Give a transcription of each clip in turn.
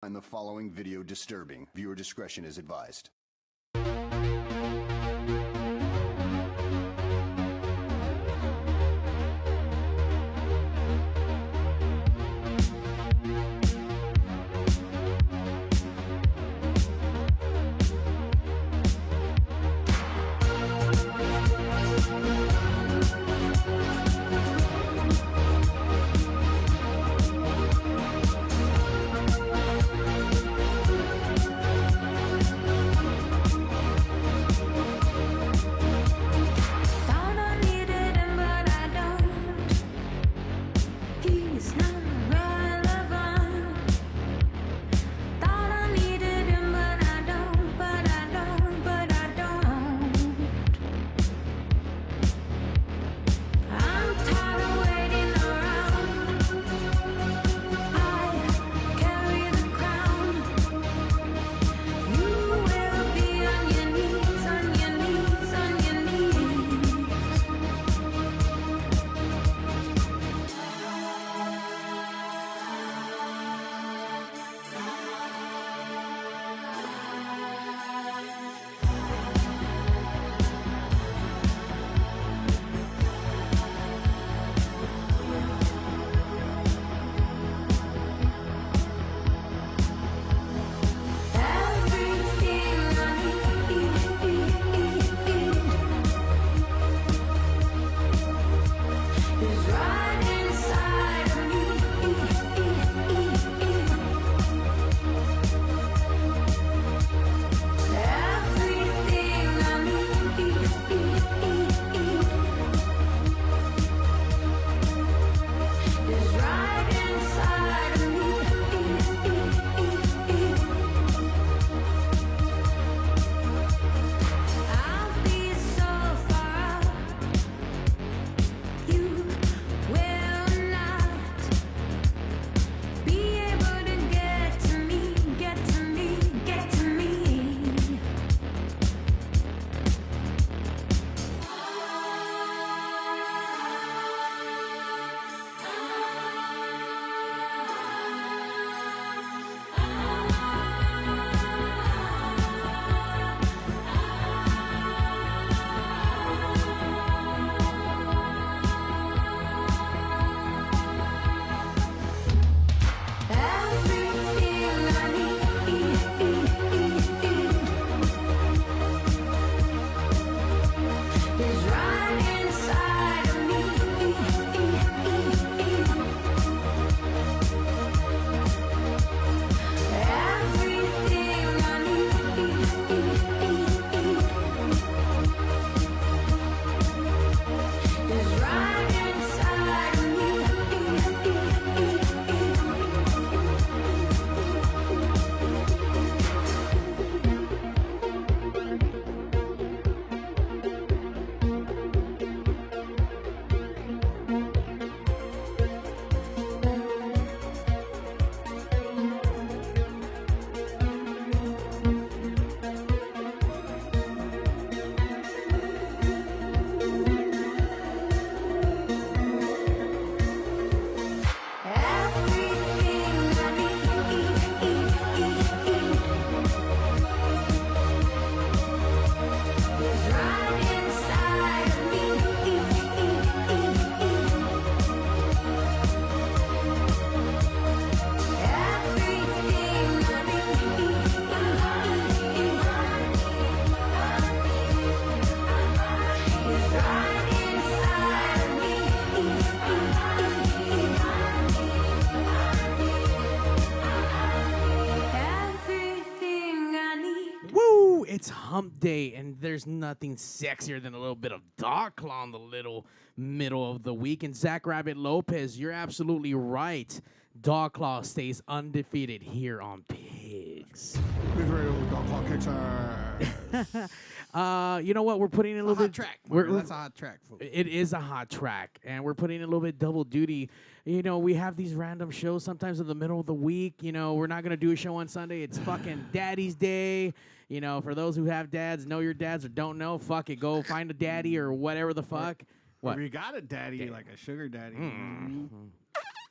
And the following video disturbing. Viewer discretion is advised. It's hump day, and there's nothing sexier than a little bit of dog claw in the little middle of the week. And Zach Rabbit Lopez, you're absolutely right. Dog claw stays undefeated here on Pigz. PigzRadio Dog Claw kicks ass. You know what? We're putting in a little bit track. That's a hot track, folks. It is a hot track, and we're putting in a little bit double duty. You know, we have these random shows sometimes in the middle of the week. You know, we're not gonna do a show on Sunday. It's fucking Daddy's Day. You know, for those who have dads, know your dads, or don't know, fuck it, go find a daddy or whatever the fuck. What? If you got a daddy, like a sugar daddy,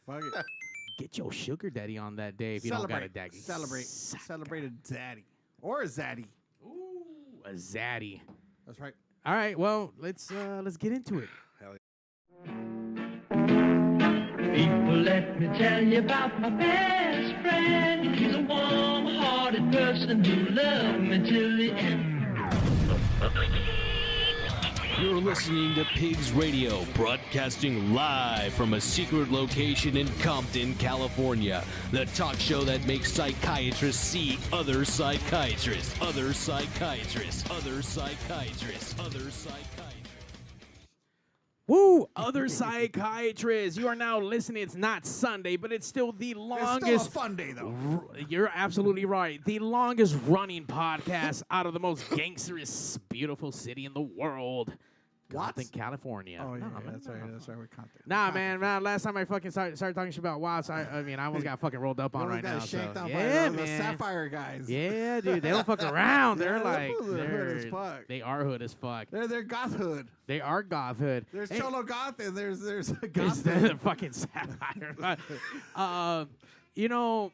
fuck it. get your sugar daddy on that day if you don't got a daddy. Celebrate a daddy or a zaddy. Ooh, a zaddy. That's right. All right, well, let's get into it. Hell yeah. People, let me tell you about my best friend. He's a warm-hearted person who loved me till the end. You're listening to Pigz Radio, broadcasting live from a secret location in Compton, California. The talk show that makes psychiatrists see other psychiatrists, other psychiatrists, other psychiatrists, other psychiatrists. Woo! Other psychiatrists. You are now listening. It's not Sunday, but it's still the longest. It's still a fun day, though. You're absolutely right. The longest running podcast out of the most gangsterous, beautiful city in the world. Compton, California. Oh, yeah, man, that's right. That's right. We're Compton. Nah, man. Last time I fucking started talking shit about Watts, I mean, I almost got fucking rolled up on right now. Shanked So. out Yeah, by the man. Sapphire guys. Yeah, dude. They don't fuck around. They're Yeah, like, they're hood as fuck. they are hood as fuck. They're goth hood. They are goth hood. There's Hey, Cholo goth and there's It's goth the hood. fucking Sapphire. You know,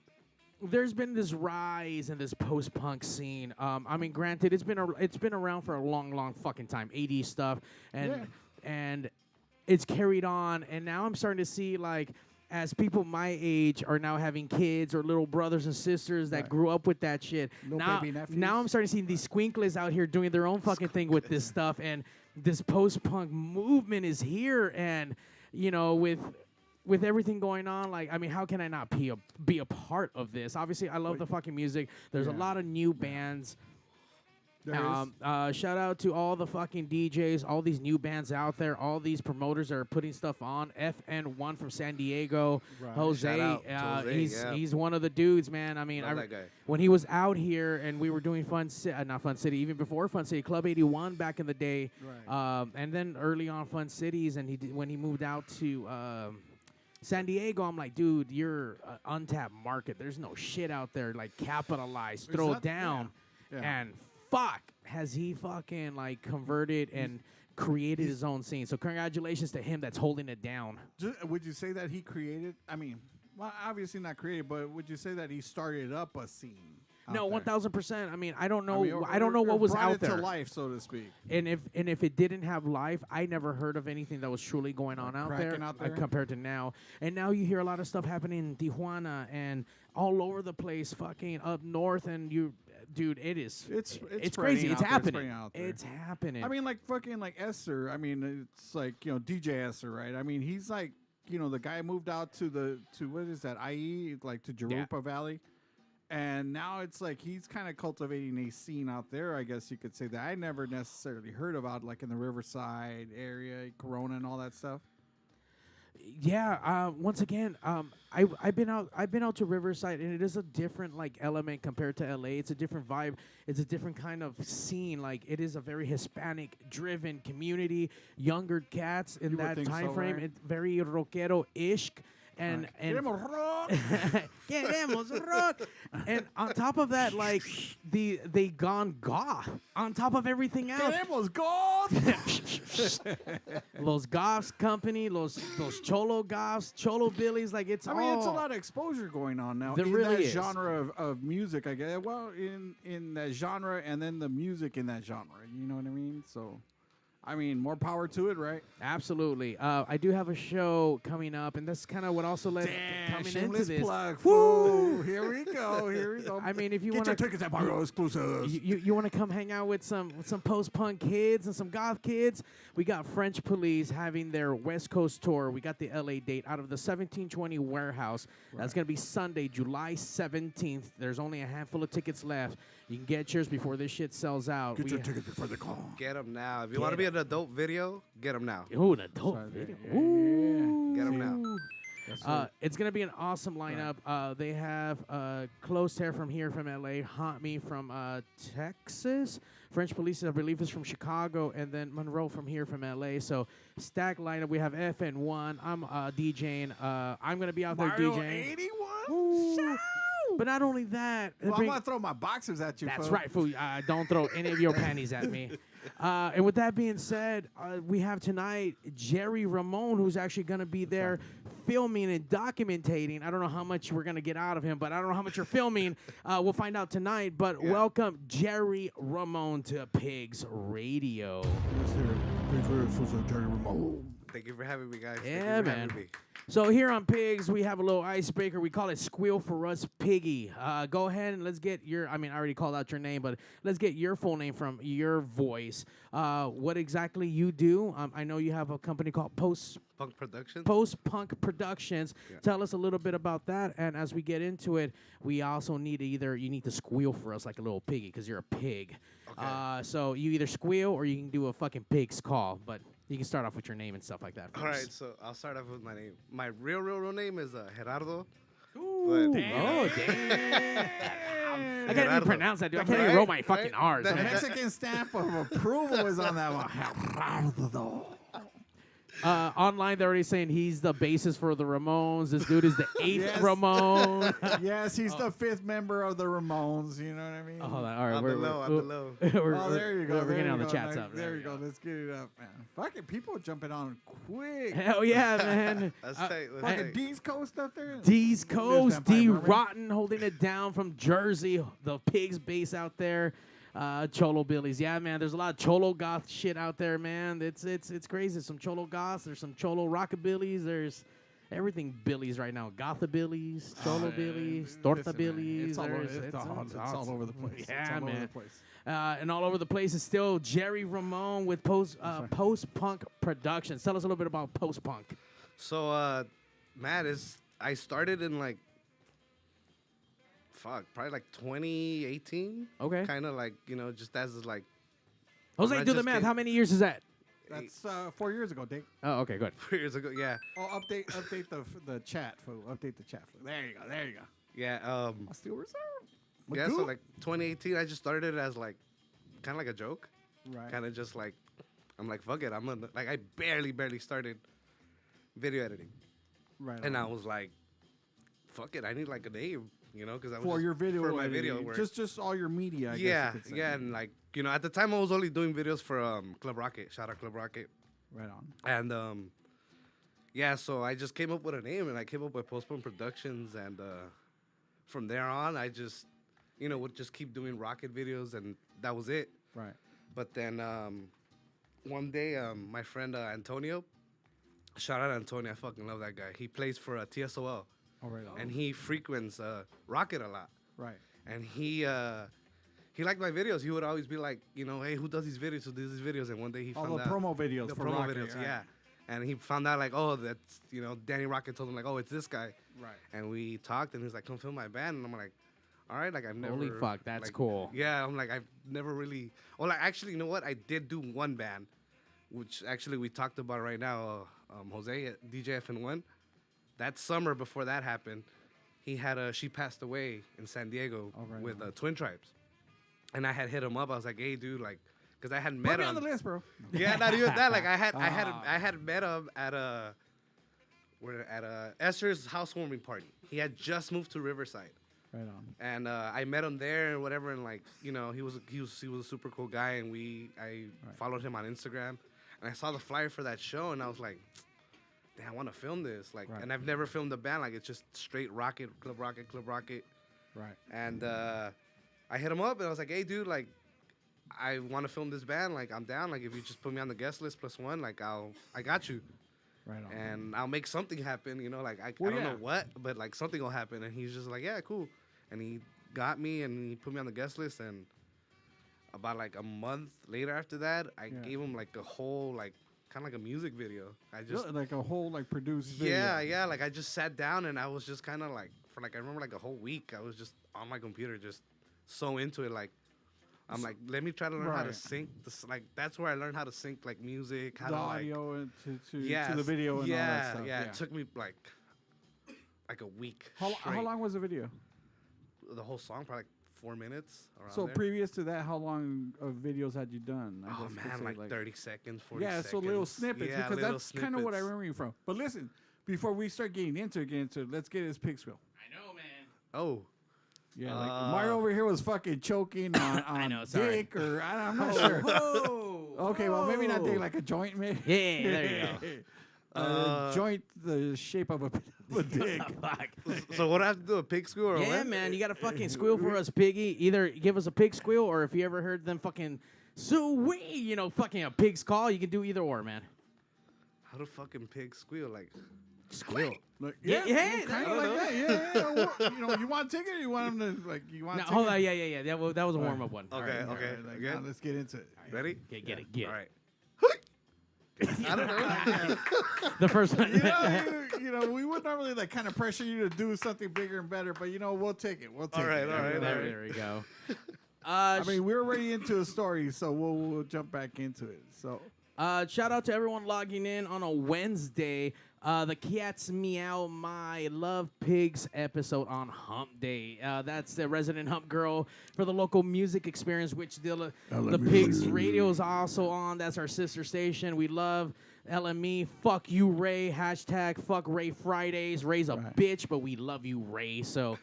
there's been this rise in this post-punk scene. I mean, granted, it's been around for a long fucking time. 80s stuff, and it's carried on. And now I'm starting to see, like, as people my age are now having kids or little brothers and sisters that grew up with that shit. Little baby nephews. Now I'm starting to see these squinkles out here doing their own fucking thing with this stuff, and this post-punk movement is here. And you know, with everything going on, like, I mean, how can I not be a part of this? Obviously, I love the fucking music. There's a lot of new bands. Shout out to all the fucking DJs, all these new bands out there, all these promoters that are putting stuff on. FN1 from San Diego, Jose, Shout out to Jose, he's one of the dudes, man. I mean, Love that guy. when he was out here and we were doing not Fun City, even before Fun City, Club 81 back in the day, and then early on Fun Cities, and when he moved out to San Diego, I'm like, dude, you're an untapped market. There's no shit out there. Like, capitalize, throw it down, and fuck, has he fucking like converted and created his own scene. So congratulations to him that's holding it down. Would you say that he created? I mean, well, obviously not created, but would you say that he started up a scene? No, 1,000%. I mean, I don't know. I mean, I don't know what was brought out it there to life, so to speak. And if it didn't have life, I never heard of anything that was truly going on out there, compared to now. And now you hear a lot of stuff happening in Tijuana and all over the place, fucking up north, and dude, it's crazy. It's happening. It's happening. I mean, like fucking like Esther. I mean, it's like, you know, DJ Esther, right? I mean, he's like, you know, the guy moved out to what is that? IE, like to Jurupa Valley. And now it's like he's kind of cultivating a scene out there, I guess you could say, that I never necessarily heard about, like in the Riverside area, Corona and all that stuff. Yeah. Once again, I've been out to Riverside, and it is a different like element compared to LA. It's a different vibe. It's a different kind of scene. Like, it is a very Hispanic-driven community, younger cats in that time frame. Right? It's very rockero-ish. And Queremos rock. Queremos rock. And on top of that, like, they gone goth on top of everything else. Queremos goth. Los Goths company, los Cholo Goths, Cholo Billies, like, it's I mean, it's a lot of exposure going on now. There in really that is. genre of music, I guess. Well, in that genre, and then the music in that genre. You know what I mean? So, I mean, more power to it, right? Absolutely. I do have a show coming up, and that's kind of what also led coming into shameless this. plug. Woo! Here we go. Here we go. I mean, if you Get want your to, tickets at Mario Exclusives. you want to come hang out with some post-punk kids and some goth kids, we got French Police having their West Coast tour. We got the LA date out of the 1720 warehouse. That's going to be Sunday, July 17th. There's only a handful of tickets left. You can get yours before this shit sells out. Get your tickets before they call. Get them now. If you want to be an adult video, get them now. Ooh, an adult video. Ooh. Get them now. It's going to be an awesome lineup. They have Close Hair from here from LA, Haunt Me from Texas, French Police, I believe, is from Chicago, and then Monroe from here from LA. So, stack lineup. We have FN1. I'm DJing. I'm going to be out there Mario DJing. 81? But not only that. Well, I'm going to throw my boxers at you, That's folks. right, fool. Don't throw any of your panties at me. And with that being said, we have tonight Jerry Ramone, who's actually going to be there filming and documenting. I don't know how much we're going to get out of him, but I don't know how much you're filming. We'll find out tonight. But welcome, Jerry Ramone, to Pigz Radio. Yes, sir. Pigz Radio, Jerry Ramone. Thank you for having me, guys. Yeah, man. So here on Pigz, we have a little icebreaker. We call it Squeal for Us Piggy. Go ahead and let's get your, I already called out your name, but let's get your full name from your voice. What exactly you do. I know you have a company called Post Punk Productions. Yeah. Tell us a little bit about that. And as we get into it, we also need you need to squeal for us like a little piggy because you're a pig. Okay. So you either squeal or you can do a fucking pig's call. But you can start off with your name and stuff like that. All right, so I'll start off with my name. My real name is Gerardo. Ooh, damn. I can't even pronounce that, dude. I can't even roll my fucking R's. The Mexican stamp of approval is on that one. Online, they're already saying he's the bassist for the Ramones. This dude is the 8th Ramone. Yes, he's the 5th member of the Ramones. You know what I mean? Oh, hold on. All right, below. There you go. We're getting on the chats up. There you go. Let's get it up, man. Fucking people jumping on quick. Hell yeah, man. Fucking D's Coast up there. D's Coast, D Rotten holding it down from Jersey. The Pigz base out there. Cholo Billies. Yeah, man, there's a lot of Cholo goth shit out there, man. It's crazy. Some Cholo goths. There's some Cholo rockabillies. There's everything Billies right now. Gothabillies, Cholo Billies, Tortabillies. It's all over the place. Yeah, man. And all over the place is still Jerry Ramone with Post Punk Productions. Tell us a little bit about Post Punk. So, Matt, I started in probably like 2018. Okay. Kind of like, just as like. Jose, do the math. How many years is that? That's 4 years ago, Dick. Oh, okay, good. 4 years ago, yeah. Oh, update the chat, fool. Update the chat, fool. There you go. Yeah. I'll still reserve. Yeah, so like 2018, I just started it as like, kind of like a joke. Right. Kind of just like, I'm like, fuck it. I barely started video editing. Right. And I was like, fuck it. I need like a name. Because I was for your video, for my video work. just all your media. I yeah, guess you could say. Yeah, and like at the time I was only doing videos for Club Rocket. Shout out Club Rocket. Right on. And yeah, so I just came up with a name, and I came up with Post Punk Productions, and from there on, I just would just keep doing Rocket videos, and that was it. Right. But then one day, my friend Antonio, shout out Antonio, I fucking love that guy. He plays for TSOL. Right. And he frequents Rocket a lot. Right. And he liked my videos. He would always be like, hey, who does these videos? Who does these videos? And one day he found out. The promo videos. The for promo Rocket, videos, right. yeah. And he found out like, oh, that's, Danny Rocket told him like, oh, it's this guy. Right. And we talked, and he was like, come film my band. And I'm like, all right, like I've never. Holy fuck, that's like, cool. Yeah, I'm like, I've never really. Well, like actually, you know what? I did do one band, which actually we talked about right now. Jose at DJFN1. That summer before that happened, she passed away in San Diego with Twin Tribes. And I had hit him up. I was like, hey, dude, like, because I hadn't met him. Put me on the list, bro. Yeah, not even that. Like, I had met him at Esther's housewarming party. He had just moved to Riverside. Right on. And I met him there and whatever, and like, he was a super cool guy, and I followed him on Instagram, and I saw the flyer for that show, and I was like, damn, I want to film this, like, and I've never filmed a band, like, it's just straight Rocket, Club Rocket. Right. And I hit him up, and I was like, hey, dude, like, I want to film this band, like, I'm down, like, if you just put me on the guest list +1, like, I got you. Right on. And I'll make something happen, like, I don't know what, but, like, something will happen, and he's just like, yeah, cool. And he got me, and he put me on the guest list, and about, like, a month later after that, I gave him, like, a whole, like, kind of like a music video. I just like a whole like produced video. Yeah. Like I just sat down and I was just kind of like for like I remember like a whole week I was just on my computer just so into it. Like I'm like let me try to learn how to sync this. Like that's where I learned how to sync like music, how the to audio and to the video and all that stuff. Yeah, it took me like a week. How long was the video? The whole song probably like 4 minutes. So previous to that, how long of videos had you done? Oh man, like 30 seconds, 40 seconds. Yeah, so little snippets because that's kind of what I remember you from. But listen, before we start getting into it, let's get his pig squeal. I know, man. Oh. Yeah, like Mario over here was fucking choking on I know, dick or I'm not sure. Whoa. Okay, well maybe not dick, like a joint, maybe. Yeah, there you joint the shape of a dick. Fuck. So what do I have to do? A pig squeal or Yeah, what? man, you gotta fucking squeal for us, Piggy. Either give us a pig squeal, or if you ever heard them fucking soo-wee, fucking a pig's call, you can do either or, man. How do fucking pigs squeal? Like, Squeal. Like, Yeah, kind of like that. Yeah. You want a ticket? Or you want them to you want? No, a hold ticket? on, yeah. That was a warm up one. okay, All okay. right, Again? now let's get into it. Ready? Okay, get it. All right. I don't know. The first one. We would normally like kind of pressure you to do something bigger and better, but we'll take it. We'll take All right, it. all right. There we go. I mean, we're already into a story, so we'll jump back into it. So, shout out to everyone logging in on a Wednesday. The Cats Meow My Love Pigs episode on Hump Day. That's the resident hump girl for the local music experience, which the Pigs Radio is also on. That's our sister station. We love LME. Fuck you, Ray. Hashtag fuck Ray Fridays. Ray's a bitch, but we love you, Ray. So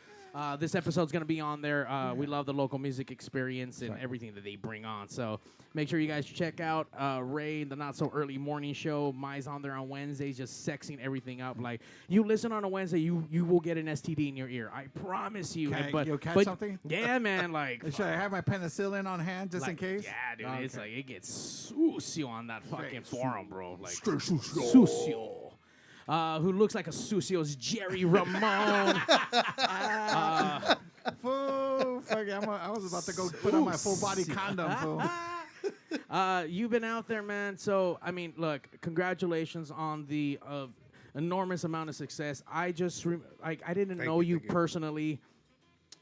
this episode's going to be on there. We love the local music experience and everything that they bring on. So make sure you guys check out Ray, the Not So Early Morning Show. Mai's on there on Wednesdays, just sexing everything up. Like, you listen on a Wednesday, you will get an STD in your ear. I promise you. you'll catch something? Yeah, man. Like, should I have my penicillin on hand just in case? Yeah, dude. Okay. It's like it gets sucio on that fucking forum, bro. Like, Sucio. sucio. Who looks like a sucio's Jerry Ramone. Fool, fuck, I was about to go put on my full body condom. Fool. You've been out there, man. So, I mean, look, congratulations on the enormous amount of success. I just, I didn't know you personally,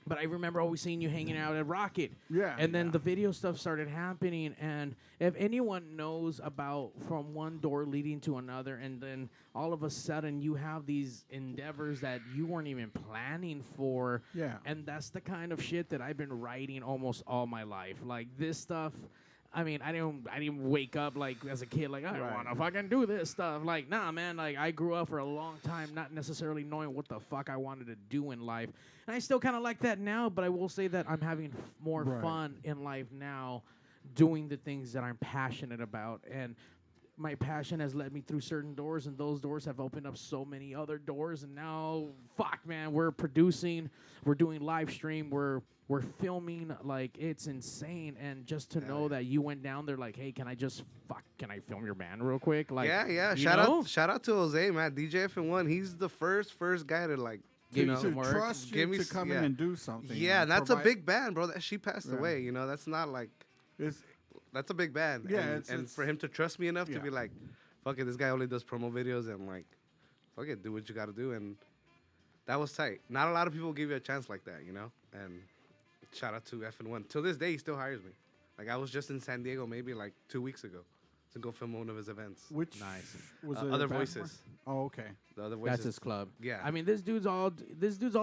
but I remember always seeing you hanging out at Rocket. Yeah. And then the video stuff started happening. And if anyone knows about from one door leading to another, and then all of a sudden you have these endeavors that you weren't even planning for. Yeah. And that's the kind of shit that I've been writing almost all my life. Like, this stuff. I mean, I didn't wake up like as a kid like I want to fucking do this stuff. Like, nah, man. Like, I grew up for a long time not necessarily knowing what the fuck I wanted to do in life, and I still kind of like that now. But I will say that I'm having more fun in life now, doing the things that I'm passionate about, and my passion has led me through certain doors, and those doors have opened up so many other doors. And now, fuck, man, we're producing, we're doing live stream, we're filming, like, it's insane. And just to know that you went down there like, hey, can I film your band real quick? Like, yeah. Shout out to Jose, man. DJF1. He's the first guy to like trust you to come in and do something. Yeah, and that's a big band, bro. That she passed away. That's not like that's a big band. Yeah, and for him to trust me enough to be like, fuck it, this guy only does promo videos, and like, fuck it, do what you got to do. And that was tight. Not a lot of people give you a chance like that, And shout out to F1. Till this day, he still hires me. Like, I was just in San Diego maybe like 2 weeks ago to go film one of his events. Which was it? Other Voices. Oh, okay. The Other Voices. That's his club. Yeah. I mean, this dude's all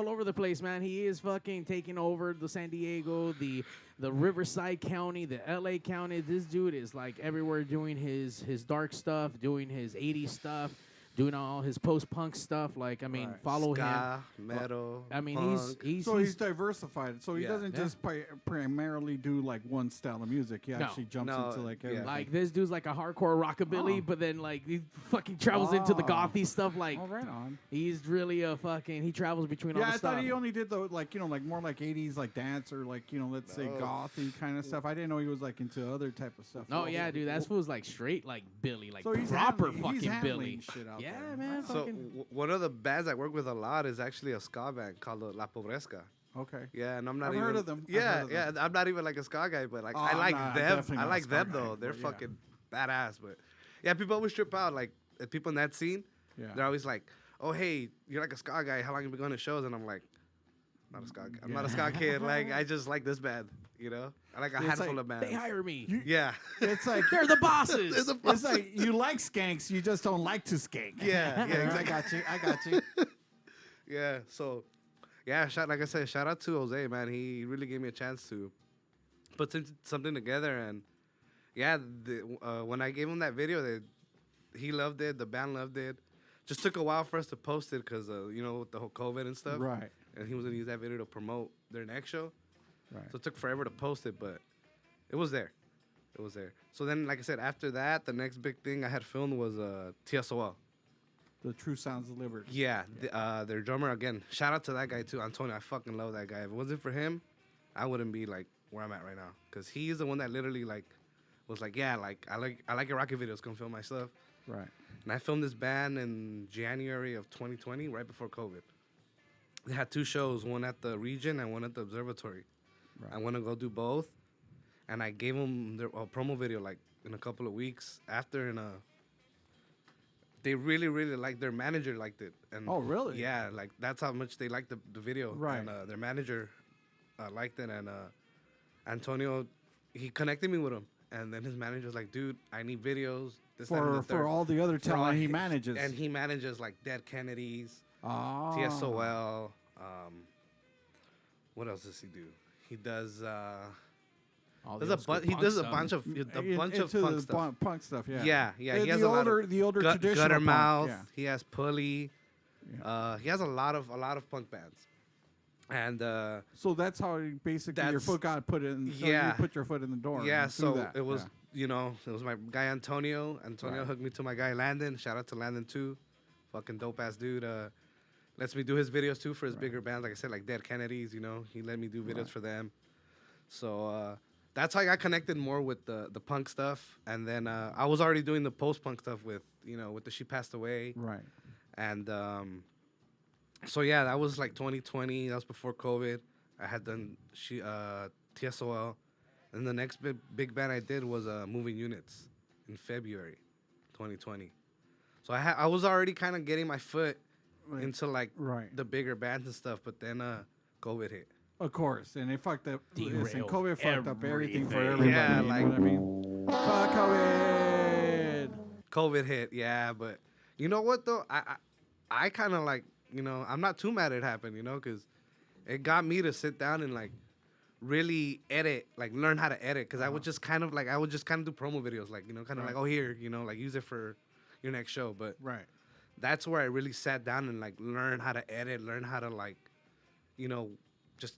over the place, man. He is fucking taking over the San Diego, the Riverside County, the LA County. This dude is like everywhere doing his dark stuff, doing his 80s stuff, doing all his post-punk stuff. Like, I mean, follow Ska, him. metal, I mean, punk. he's diversified. So he Yeah. doesn't just primarily do like one style of music. He actually jumps into like everything. Like, this dude's like a hardcore rockabilly, but then like he fucking travels into the gothy stuff. Like, right on. He's really he travels between all the I stuff. thought he only did the like more like 80s like dance or like let's say gothy kind of stuff. I didn't know he was like into other type of stuff. Oh yeah, dude, that fool's like straight like Billy, like So he's proper handling- he's fucking handling Billy. shit out Yeah, there. man. So fucking one of the bands I work with a lot is actually a ska band called La Pobresca. Okay. Yeah, and I'm not I've even heard of them. I've Yeah, heard of them. I'm not even like a ska guy, but like Oh, I like nah, them. definitely I not a like ska them guy, though. They're but yeah. fucking badass. But yeah, people always trip out. Like people in that scene, Yeah. they're always like, "Oh, hey, you're like a ska guy. How long have you been going to shows?" And I'm like, "Not a ska. I'm not a ska kid. Like I just like this band. I like a handful like of bands. they hire me. Yeah, It's like They're the bosses. it's like you like skanks, you just don't like to skank. yeah, I got you. yeah. So, yeah, like I said, shout out to Jose, man. He really gave me a chance to put something together. And yeah, when I gave him that video, he loved it. The band loved it. Just took a while for us to post it because, with the whole COVID and stuff. Right. And he was going to use that video to promote their next show. Right. So it took forever to post it, but it was there. It was there. So then, like I said, after that, the next big thing I had filmed was TSOL. The True Sounds Delivered. Yeah, their drummer again. Shout out to that guy too, Antonio. I fucking love that guy. If it wasn't for him, I wouldn't be like where I'm at right now. Cause he's the one that literally like was like, yeah, like I like your rocket videos. Come film my stuff. Right. And I filmed this band in January of 2020, right before COVID. They had 2 shows, one at the Region and one at the Observatory. Right. I went to go do both, and I gave them their promo video like in a couple of weeks after, and they really, really liked. Their manager liked it. And Oh, really? Yeah, like that's how much they liked the video. Right. And their manager liked it, and Antonio, he connected me with him, and then his manager was like, "Dude, I need videos." This, that, and the For third. all the other For all talent he manages. And he manages like Dead Kennedys, Oh. TSOL. What else does he do? He does. All There's the a old school he punk does stuff. a bunch of Into punk the stuff. punk stuff, yeah. Yeah. He has the a lot older, of the older traditional Gutter punk, Mouth. yeah. He has Pulley. Yeah. He has a lot of punk bands, and So that's how basically your That's- foot got put in. So yeah. you put your foot in the door. yeah. and through So that, it was yeah. it was my guy Antonio. Antonio Right. hooked me to my guy Landon. Shout out to Landon too, fucking dope ass dude. Lets me do his videos too for his bigger bands. Like I said, like Dead Kennedys. He let me do videos for them. So that's how I got connected more with the punk stuff. And then I was already doing the post punk stuff with with the She Passed Away. Right. And so yeah, that was like 2020. That was before COVID. I had done TSOL, and the next big band I did was Moving Units in February 2020. So I was already kind of getting my foot into like Right. the bigger bands and stuff, but then COVID hit. Of course, and it fucked up. Listen, Derailed COVID fucked up everything for everything. everybody. Yeah, you like- know what I mean? Fuck COVID. COVID hit, yeah, but you know what though? I kind of like, I'm not too mad it happened, because it got me to sit down and like really edit, like learn how to edit, because I would just kind of do promo videos, like kind of like, oh here, like use it for your next show, but Right. that's where I really sat down and like learn how to edit, learn how to like, just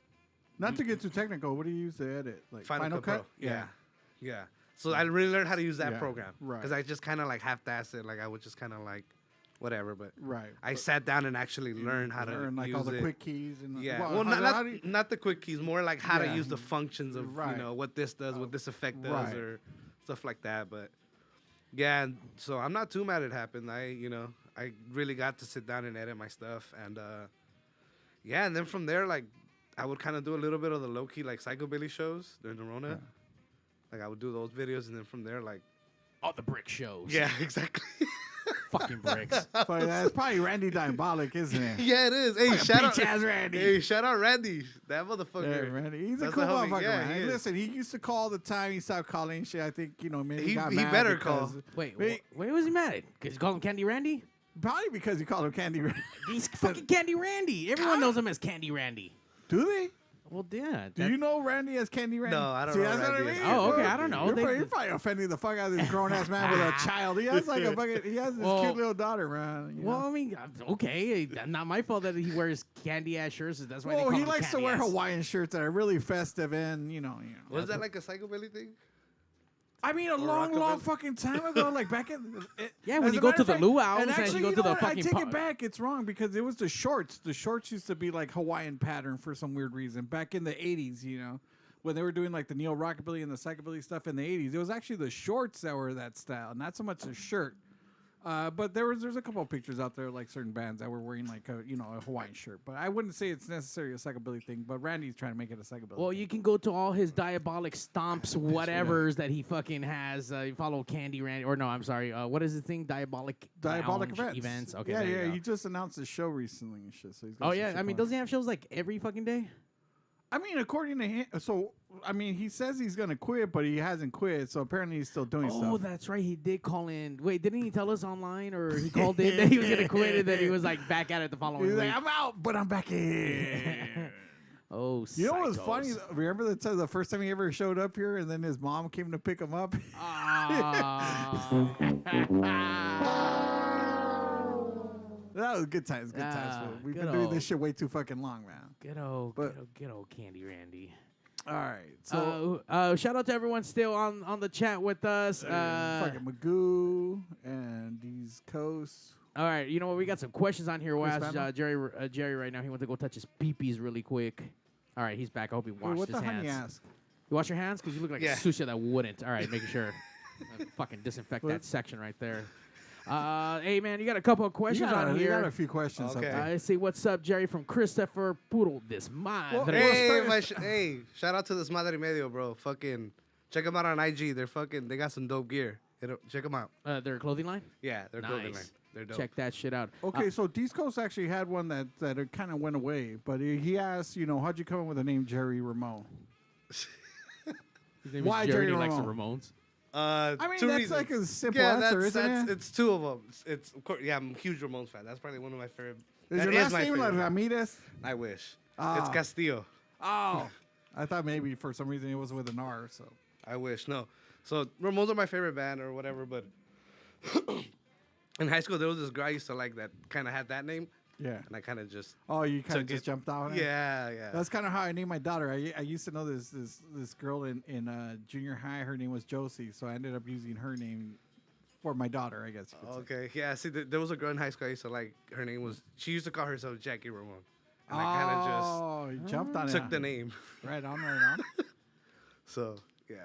Not to get too technical, what do you use to edit? Like Final Cut Pro. Yeah. Yeah. So I really learned how to use that Yeah, program. right. Because I just kind of like half-assed it. Like I would just kind of like whatever. But Right. I sat down and actually learned how to Learn like use all the it. quick keys and Yeah. Well, Well, how do you- not the quick keys. More like how Yeah. to use the functions of Right. what this does, what this effect does, Right. or stuff like that. But yeah, and so I'm not too mad it happened. I really got to sit down and edit my stuff, and yeah, and then from there, like I would kind of do a little bit of the low key like psychobilly shows during the Rona. Yeah. Like I would do those videos, and then from there, like All the brick shows. yeah, exactly. Fucking bricks. But that's probably Randy Diabolic, isn't it? Yeah, it is. Hey, shout out Bitch-ass Randy. Hey, shout out Randy. That motherfucker. Yeah, Randy. He's a That's cool the homie. motherfucker, Yeah, man. he Hey, is. listen, he used to call all the time. He stopped calling and shit. I think, maybe He- got he mad better because- call. Wait, Wait. why was he mad? Because you call him Candy Randy? Probably because he called him Candy Randy. He's fucking Candy Randy. Everyone knows him as Candy Randy. Do they? Well, yeah. Do you know Randy as Candy Randy? No, I don't See, know that's what I Randy as mean. Oh, okay, I don't know. You're, They- probably, you're probably offending the fuck out of this grown ass man with a child. He has like he has this Well- cute little daughter, man. you Well, know? I mean, okay. Not my fault that he wears candy ass shirts. That's why they Well, call he him likes to candy wear ass. Hawaiian shirts that are really festive and Was that like a psychobilly thing? I mean, a long Rockabilly? fucking time ago, like back in. Yeah, when as you a go matter to of the fact- luau's and actually, you go know to the what? fucking I take pa- it back. It's wrong because it was the shorts. The shorts used to be like Hawaiian pattern for some weird reason back in the 80s, when they were doing like the neo rockabilly and the psychobilly stuff in the 80s. It was actually the shorts that were that style, not so much the shirt. But there's a couple of pictures out there like certain bands that were wearing like a Hawaiian shirt. But I wouldn't say it's necessarily a psychobilly thing. But Randy's trying to make it a psychobilly. Well, thing. you can go to all his diabolic stomps, whatevers that he fucking has. You follow Candy Randy, or no, I'm sorry. What is the thing? Diabolic Lounge events. Okay, Yeah, there you yeah. go. He just announced a show recently and shit. So he's got Oh some yeah, shit I mean, going. doesn't he have shows like every fucking day? I mean, according to him, he says he's gonna quit, but he hasn't quit. So apparently he's still doing Oh, stuff. that's right. He did call in. Wait, didn't he tell us online, or he called in that he was gonna quit, and then he was like back at it the following He's week? like, I'm out, but I'm back in. Oh, You know what was psychos. funny? Remember the first time he ever showed up here, and then his mom came to pick him up. That was good times. Good times. Ah, We've good been doing old- this shit way too fucking long, man. Good old, But- good old Candy Randy. All right, so Shout out to everyone still on the chat with us. fucking Magoo and these coasts. All right, you know what? We got some questions on here. We'll Chris ask Jerry right now. He went to go touch his peepees really quick. All right, he's back. I hope he washed What his the hell hands. you ask? You wash your hands? Because you look like Yeah. a sushi that wouldn't. All right, making sure. Fucking disinfect that section right there. Hey, man, you got a couple of questions on You here. got a few questions up Okay. there. I see. What's up, Jerry from Christopher Puro this madre. Hey, shout out to this Madre Medio, bro. Fucking check them out on IG. They got some dope gear. Check them out. Their clothing line? Yeah, they're clothing Nice. line. They're dope. Check that shit out. Okay, so Discos actually had one that kind of went away, but he asked, how'd you come up with the name Jerry Ramone? His name Why is Jerry. Jerry He likes the Ramone? Ramones. I mean, two that's reasons. like a simple answer, isn't it? It's two of them. It's of course, yeah, I'm a huge Ramones fan. That's probably one of my favorite. Is that your is last my name like favorite. Ramirez? I wish. Ah. It's Castillo. Oh, I thought maybe for some reason it was with an R. So I wish. No. So Ramones are my favorite band or whatever, but in high school there was this girl I used to like that kind of had that name, yeah. and I kind of just You kind of took just it. jumped out. Yeah. That's kind of how I named my daughter. I used to know this girl in junior high. Her name was Josie, so I ended up using her name for my daughter, I guess. You could say. Okay. Yeah. See, there was a girl in high school I used to like. Her name was. She used to call herself Jackie Ramone, and I kind of You jumped on just it. took the name. Right on, right on. So yeah.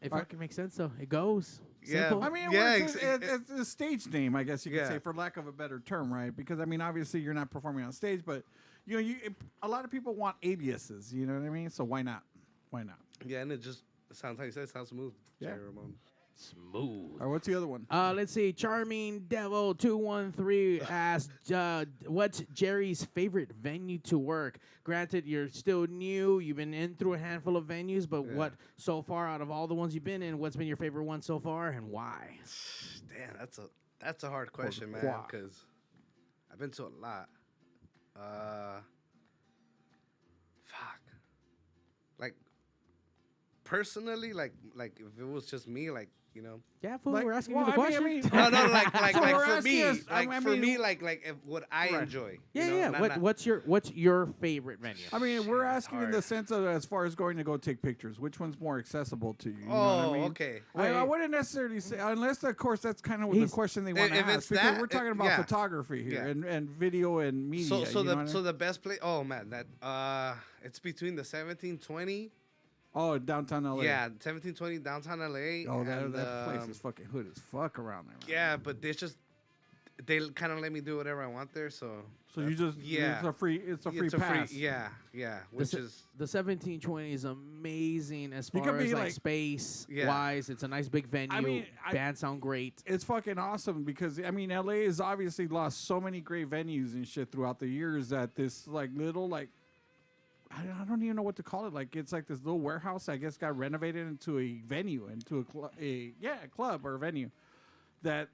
It fucking makes sense, though. It goes. Yeah. Simple. I mean, Yeah, it's a stage name, I guess you could Yeah. say, for lack of a better term, right? Because I mean, obviously, you're not performing on stage, but a lot of people want aliases. You know what I mean? So why not? Why not? Yeah, and it sounds how you said. It sounds smooth. Yeah. Jerry Ramone. Smooth. Or what's the other one? Let's see. Charming Devil 213 asked, "What's Jerry's favorite venue to work?" Granted, you're still new. You've been in through a handful of venues, but Yeah. what so far out of all the ones you've been in, what's been your favorite one so far, and why? Damn, that's a hard question, man. why? Because I've been to a lot. Fuck. Like personally, like if it was just me, like Yeah, fool. Like, We're asking well, you the I question. mean- No, like So we're for asking me, us- I like for mean- me, like if what I Right. enjoy. yeah, you know, yeah. not- What's your favorite venue? I mean, we're asking in the hard. sense of as far as going to go take pictures, which one's more accessible to you? You know Oh, what I mean? okay. I wouldn't necessarily say, unless, of course, that's kind of the He's- question they want to if ask. it's Because that, we're talking about yeah. photography here Yeah. and video and media. So you know what I so mean? the best place. Oh man, that it's between the 1720. Oh, downtown LA. Yeah, 1720 downtown LA. Oh, that and, place is fucking hood as fuck around there. Man. Yeah, but they kind of let me do whatever I want there. So So you just yeah. it's a free It's a pass. yeah, which The is 1720 is amazing as You far could be as like like- space Yeah. wise. It's a nice big venue. mean, Bands sound great. It's fucking awesome because I mean LA has obviously lost so many great venues and shit throughout the years that this like little like I don't even know what to call it. Like it's like this little warehouse I guess got renovated into a venue, into a club or a venue that's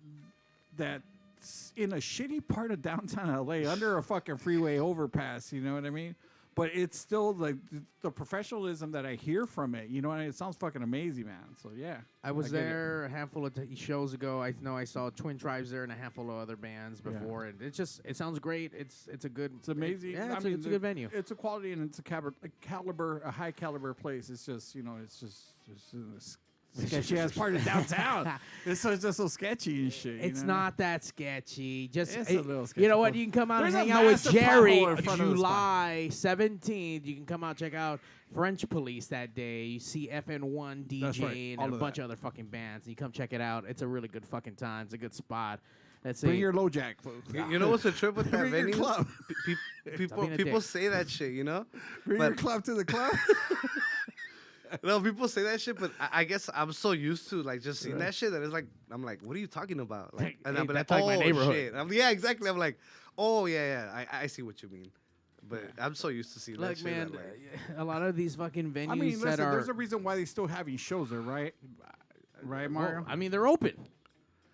in a shitty part of downtown LA under a fucking freeway overpass. You know what I mean? But it's still like the professionalism that I hear from it. You know, and it sounds fucking amazing, man. So yeah, I was get it. there a handful of shows ago. I know I saw Twin Tribes there and a handful of other bands before, and it sounds great. It's a good. It's amazing. Yeah, I it's, mean, it's a good venue. It's a quality and it's a high caliber place. It's just it's just sketchy as part of downtown. It's just so sketchy and shit. It's not that sketchy. Just It's a little sketchy. You know what? You can come out There's and a hang out with massive Jerry pothole in front of the July 17th. You can come out check out French Police that day. You see FN1 That's right. DJ All and a of bunch that. of other fucking bands. And you come check it out. It's a really good fucking time. It's a good spot. Let's Bring see. your low jack, folks. you know what's the trip with that Bring your venue? club. People being a people dick. say that shit, you know. Bring But- your club to the club. No, people say that shit, but I guess I'm so used to like just seeing that shit that it's like I'm like, what are you talking about? Like, and Hey, I'm like, that's like oh my neighborhood. shit. Yeah, exactly. I'm like, oh yeah, I see what you mean. But I'm so used to seeing that Look, shit. man, that, like, a lot of these fucking venues I mean, that listen, are. there's a reason why they still having shows there, right? Right, Mario? Well, I mean, they're open.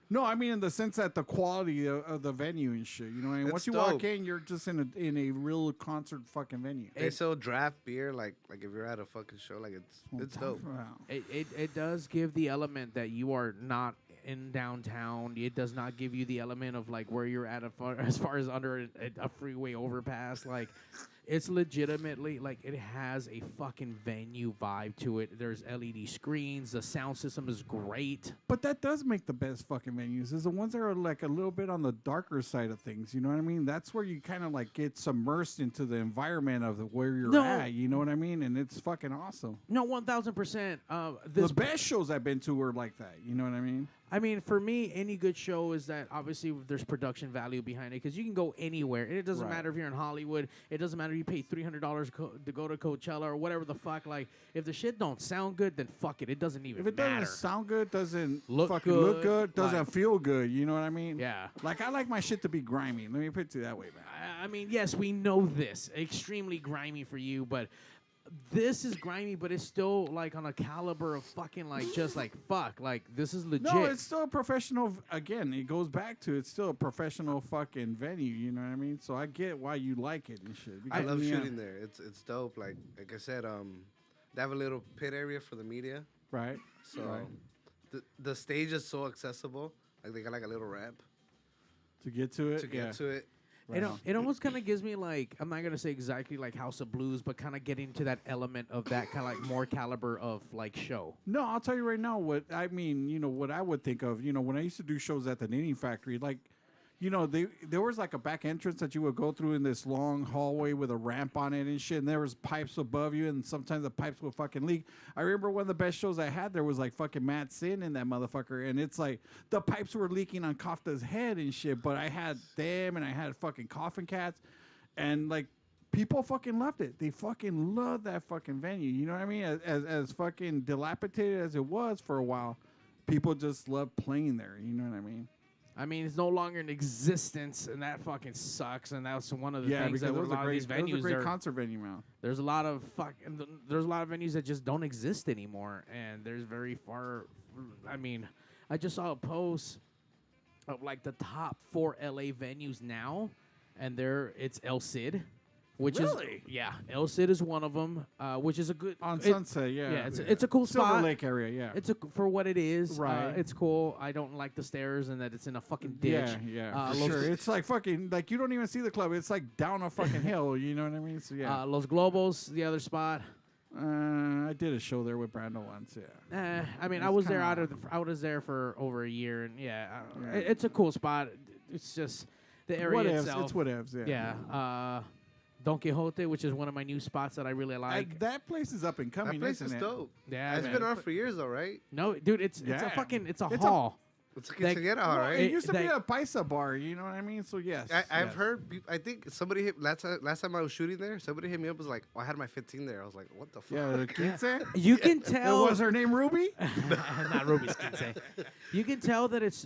No, I mean in the sense that the quality of the venue and shit. You know, what I mean, It's once you dope. walk in, you're just in a real concert fucking venue. they sell draft beer, like if you're at a fucking show, like it's dope. Wow. It does give the element that you are not in downtown. It does not give you the element of like where you're at as far as under a freeway overpass. Like It's legitimately like it has a fucking venue vibe to it. There's LED screens. The sound system is great. But that does make the best fucking venues. Is the ones that are like a little bit on the darker side of things. You know what I mean? That's where you kind of like get submersed into the environment of where you're at. You know what I mean? And it's fucking awesome. No, 1000%. The best shows I've been to were like that. You know what I mean? I mean, for me, any good show is that obviously there's production value behind it because you can go anywhere. And it doesn't matter if you're in Hollywood. It doesn't matter if you pay $300 to go to Coachella or whatever the fuck. Like, if the shit don't sound good, then fuck it. It doesn't even matter. If it doesn't sound good, doesn't look good, doesn't feel good. You know what I mean? Yeah. Like, I like my shit to be grimy. Let me put it to you that way, man. I mean, yes, we know this. Extremely grimy for you, but this is grimy, but it's still like on a caliber of fucking like just like fuck. Like, this is legit. No, it's still a professional. Again, it goes back to it's still a professional fucking venue. You know what I mean? So I get why you like it and shit. I love shooting there. It's dope. Like I said, they have a little pit area for the media. Right. So the stage is so accessible. Like they got like a little ramp to get to it. To it. Right. It almost kind of gives me like, I'm not gonna say exactly like House of Blues, but kind of getting to that element of that kind of like more caliber of like show. No, I'll tell you right now what I mean. You know what I would think of. You know when I used to do shows at the Knitting Factory, like, you know there was like a back entrance that you would go through in this long hallway with a ramp on it and shit. And there was pipes above you, and sometimes the pipes would fucking leak. I remember one of the best shows I had. There was like fucking Matt Sin in that motherfucker, and it's like the pipes were leaking on Kafka's head and shit. But I had them, and I had fucking Coffin Cats, and like people fucking loved it. They fucking loved that fucking venue. You know what I mean? As fucking dilapidated as it was for a while, people just loved playing there. You know what I mean? I mean, it's no longer in existence, and that fucking sucks. And that's one of the things that a lot of these venues. It was a great concert venue, man. There's a lot of there's a lot of venues that just don't exist anymore, and there's very far. I mean, I just saw a post of like the top 4 LA venues now, and it's El Cid. Which really? El Cid is one of them, which is a good on Sunset. Yeah, it's a cool Silver spot. Lake area. Yeah, it's for what it is. Right, it's cool. I don't like the stairs and that it's in a fucking ditch. Yeah, sure. It's like fucking like you don't even see the club. It's like down a fucking hill. You know what I mean? So yeah. Los Globos, the other spot. I did a show there with Brando once. Yeah. I mean, I was there I was there for over a year, and it's a cool spot. It's just the area itself. It's whatevs. Yeah. Don Quixote, which is one of my new spots that I really like. That place is up and coming. That place isn't is it? dope. Yeah, it's been around for years though, right? No, dude, it's a hall. It's a quinceañera, all right. It used to be a paisa bar, you know what I mean? So yes, I've heard. I think somebody hit last time I was shooting there. Somebody hit me up was like, "Oh, I had my 15 there." I was like, "What the fuck?" Yeah, the quince. You can tell. Was her name Ruby? Not Ruby's quince. You can tell that it's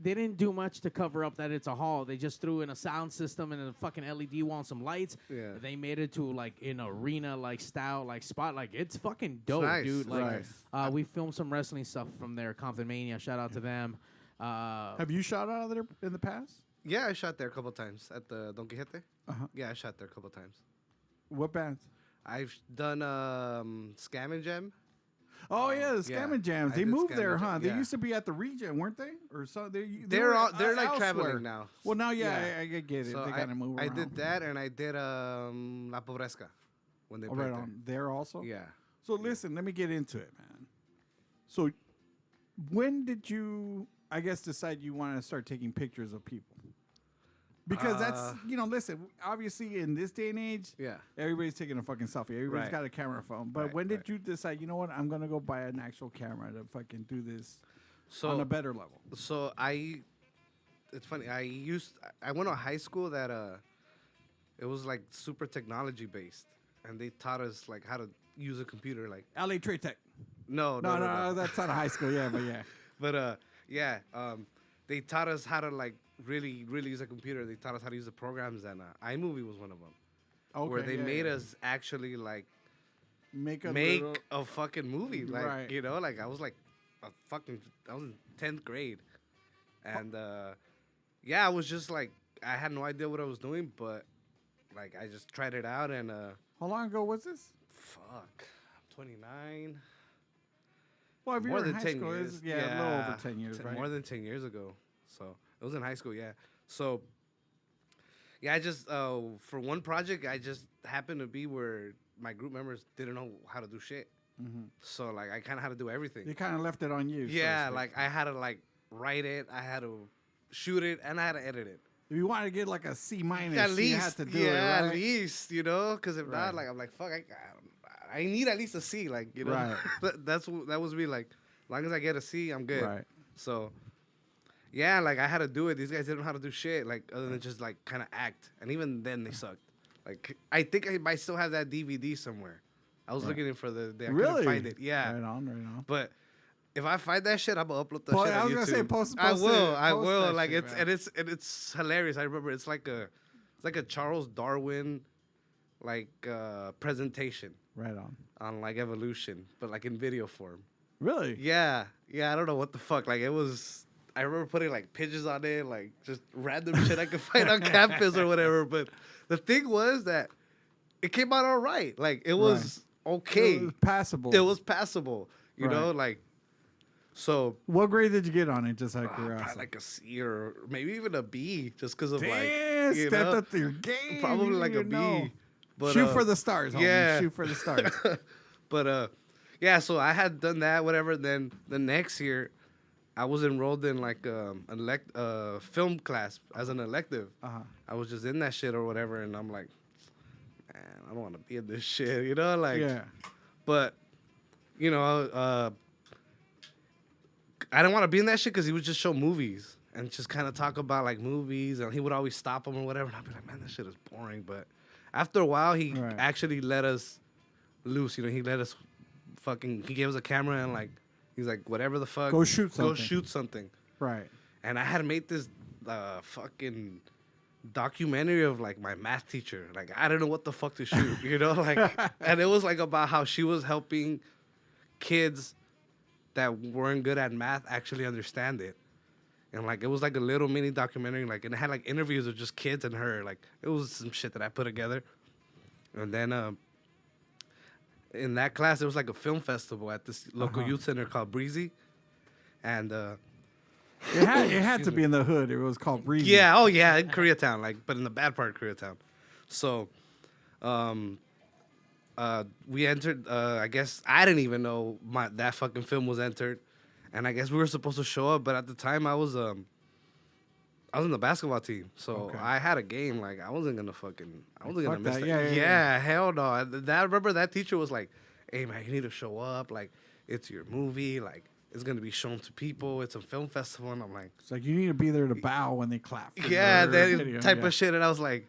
they didn't do much to cover up that it's a hall. They just threw in a sound system and a fucking LED wall and some lights. Yeah. They made it to like an arena like style like spot. Like it's fucking dope, nice. dude. Like Nice. We filmed some wrestling stuff from there. Compton Mania. Shout out to them. Have you shot out of there in the past? Yeah, I shot there a couple times at the Don Quixote. Uh-huh. Yeah, I shot there a couple times. What bands? I've done Scam and Gem. Oh yeah, the Scam and Jams. I They did moved Scam there, and huh? Jam, They yeah. used to be at the Region, weren't they? Or so They're like elsewhere. traveling now. Well, now Yeah. I get it. So they gotta move I around. did that, and I did La Pobresca when they Oh, played right there. on there also. Yeah. So listen, let me get into it, man. So when did you, I guess, decide you want to start taking pictures of people? Because that's, listen, obviously in this day and age, Yeah. everybody's taking a fucking selfie. Everybody's Right. got a camera phone. But Right, when did right. you decide, you know what, I'm going to go buy an actual camera to fucking do this So on a better level? So it's funny. I went to high school that it was like super technology based, and they taught us like how to use a computer. Like LA Trade Tech. no, No, that's not a high school. Yeah, but yeah. But they taught us how to like really use a computer. They taught us how to use the programs, and iMovie was one of them. Okay, where they yeah, made yeah. us actually like Make make a fucking movie. Like Right. like I was like I was in 10th grade, and I was just like I had no idea what I was doing, but like I just tried it out, and How long ago was this? fuck, I'm 29. Well, if you More were in than high 10 school, years. it's, a little over 10 years, right? More than 10 years ago. So it was in high school, yeah. So Yeah, I just for one project, I just happened to be where my group members didn't know how to do shit. So like I kind of had to do everything. You kind of left it on you. Yeah, like I had to like write it, I had to shoot it, and I had to edit it. If you wanted to get like a C minus, At least, you had to do it, yeah, right? at least, you know, because if not, like I'm like, fuck, I need at least a C, like, you know. Right. that was me, like, as long as I get a C, I'm good. Right. So, yeah, like I had to do it. These guys didn't know how to do shit, like other than just like kind of act, and even then they sucked. Like I think I might still have that DVD somewhere. I was looking for I couldn't find it. Yeah. Right on. But if I find that shit, I'm gonna upload that Well, shit on I was YouTube. gonna say post I will. that Like shit, it's hilarious. I remember it's like a Charles Darwin like presentation Right on. like evolution, but like in video form. Really? Yeah. I don't know what the fuck. Like it was. I remember putting like pigeons on it, like just random shit I could find on campus or whatever. But the thing was that it came out all right. Like it was okay. It was passable. It was passable. You know, like. So what grade did you get on it? Just out of probably curiosity. like a C or maybe even a B, just because of Damn, like you stepped know, up to your game. probably You like a didn't B. know. But, Shoot for the stars, homie. yeah. Shoot for the stars. But yeah. So I had done that, whatever. Then the next year, I was enrolled in like film class as an elective. I was just in that shit or whatever, and I'm like, man, I don't want to be in this shit, you know, like. Yeah. But, you know, I didn't want to be in that shit because he would just show movies and just kind of talk about like movies, and he would always stop them or whatever. And I'd be like, man, this shit is boring. But after a while, he actually let us loose. You know, he let us he gave us a camera and like, he's like, whatever the fuck. Go shoot something. Go shoot something. Right. And I had made this fucking documentary of like my math teacher. Like, I don't know what the fuck to shoot, you know? Like, and it was like about how she was helping kids that weren't good at math actually understand it. And like, it was like a little mini documentary, like, and it had like interviews of just kids and her. Like, it was some shit that I put together. And then in that class, there was like a film festival at this local youth center called Breezy. And it had to be in the hood. It was called Breezy. yeah, oh yeah, in Koreatown, like, but in the bad part of Koreatown. So, we entered. I guess I didn't even know that fucking film was entered, and I guess we were supposed to show up. But at the time, I was in the basketball team, so I had a game. Like I wasn't gonna miss that. Yeah, hell no. I remember that teacher was like, "Hey man, you need to show up. Like it's your movie. Like it's gonna be shown to people. It's a film festival." And I'm like, "It's like you need to be there to bow when they clap." Yeah, that type of shit. And I was like,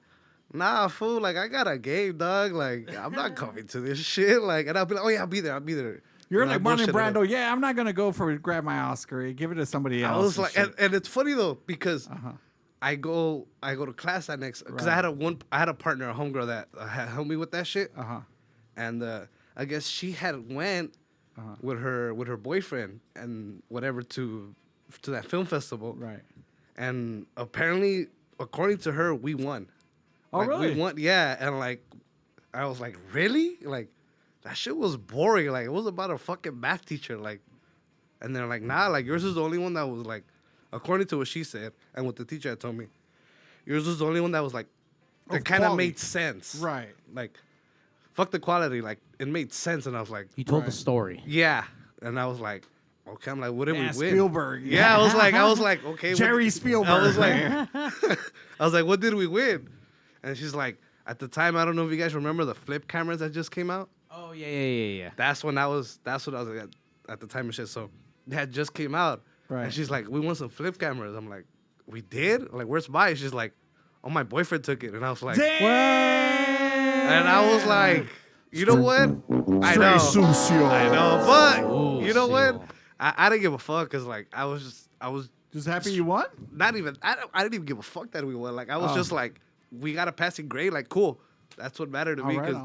"Nah, fool. Like I got a game, dog. Like I'm not coming to this shit. Like," and I'll be like, "Oh yeah, I'll be there. You're like Marlon Brando. Yeah, I'm not gonna go grab my Oscar. Give it to somebody else. I was like, and it's funny though because I go to class that next because I had a partner, a homegirl that had helped me with that shit. And I guess she had went with her boyfriend and whatever to that film festival. Right. And apparently, according to her, we won. Oh, like, really? We won, yeah. And like, I was like, really? Like, that shit was boring. Like, it was about a fucking math teacher. Like, and they're like, nah, like, yours is the only one that was like, according to what she said and what the teacher had told me, yours was the only one that was like, that kind of made sense. Right. Like, fuck the quality. Like, it made sense. And I was like, You told the story. yeah. And I was like, okay. I'm like, what did we win? Spielberg. Yeah, I was like, okay. Jerry Spielberg. I was like, what did we win? And she's like, at the time, I don't know if you guys remember the flip cameras that just came out. Oh yeah. That's what I was like at the time and shit. So that just came out. Right. And she's like, we want some flip cameras. I'm like, we did? Like, where's mine? She's like, oh, my boyfriend took it. And I was like, and I was like, you know what? I know. But you know what? I didn't give a fuck because like I was just happy you won. Not even I didn't even give a fuck that we won. Like I was just like, we got a passing grade. Like cool, that's what mattered to me because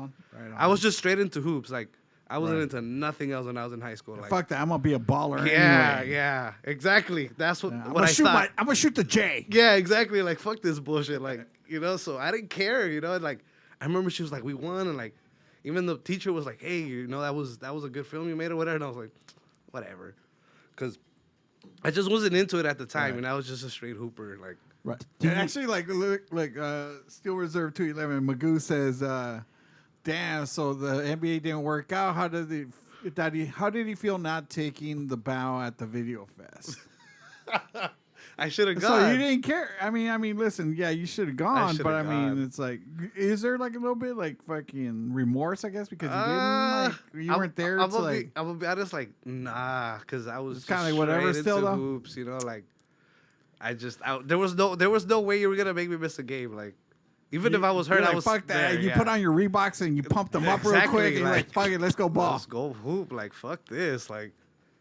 I was just straight into hoops. Like I wasn't into nothing else when I was in high school. Like fuck that, I'm gonna be a baller. Yeah, exactly. That's what I thought. I'm gonna shoot the J. Yeah, exactly. Like fuck this bullshit. Like you know, so I didn't care. You know, like I remember she was like, we won, and like even the teacher was like, hey, you know, that was a good film you made or whatever. And I was like, whatever, because I just wasn't into it at the time, and I was just a straight hooper. Like Right. And actually, Steel Reserve 211, Magoo says, damn, so the NBA didn't work out. How did he feel not taking the bow at the video fest? I should have gone. So you didn't care. I mean, listen, yeah, you should have gone, but I mean, it's like, is there like a little bit like fucking remorse, I guess, because you weren't there? I'm gonna be honest, like, nah, because I was kind of like whatever. Still though, hoops, you know, like, there was no way you were gonna make me miss a game, like. Even if I was hurt, I was fuck that. there, you put on your Reeboks and you pump them up real quick. And you're like, fuck it, let's go ball. Let's go hoop. Like, fuck this. Like,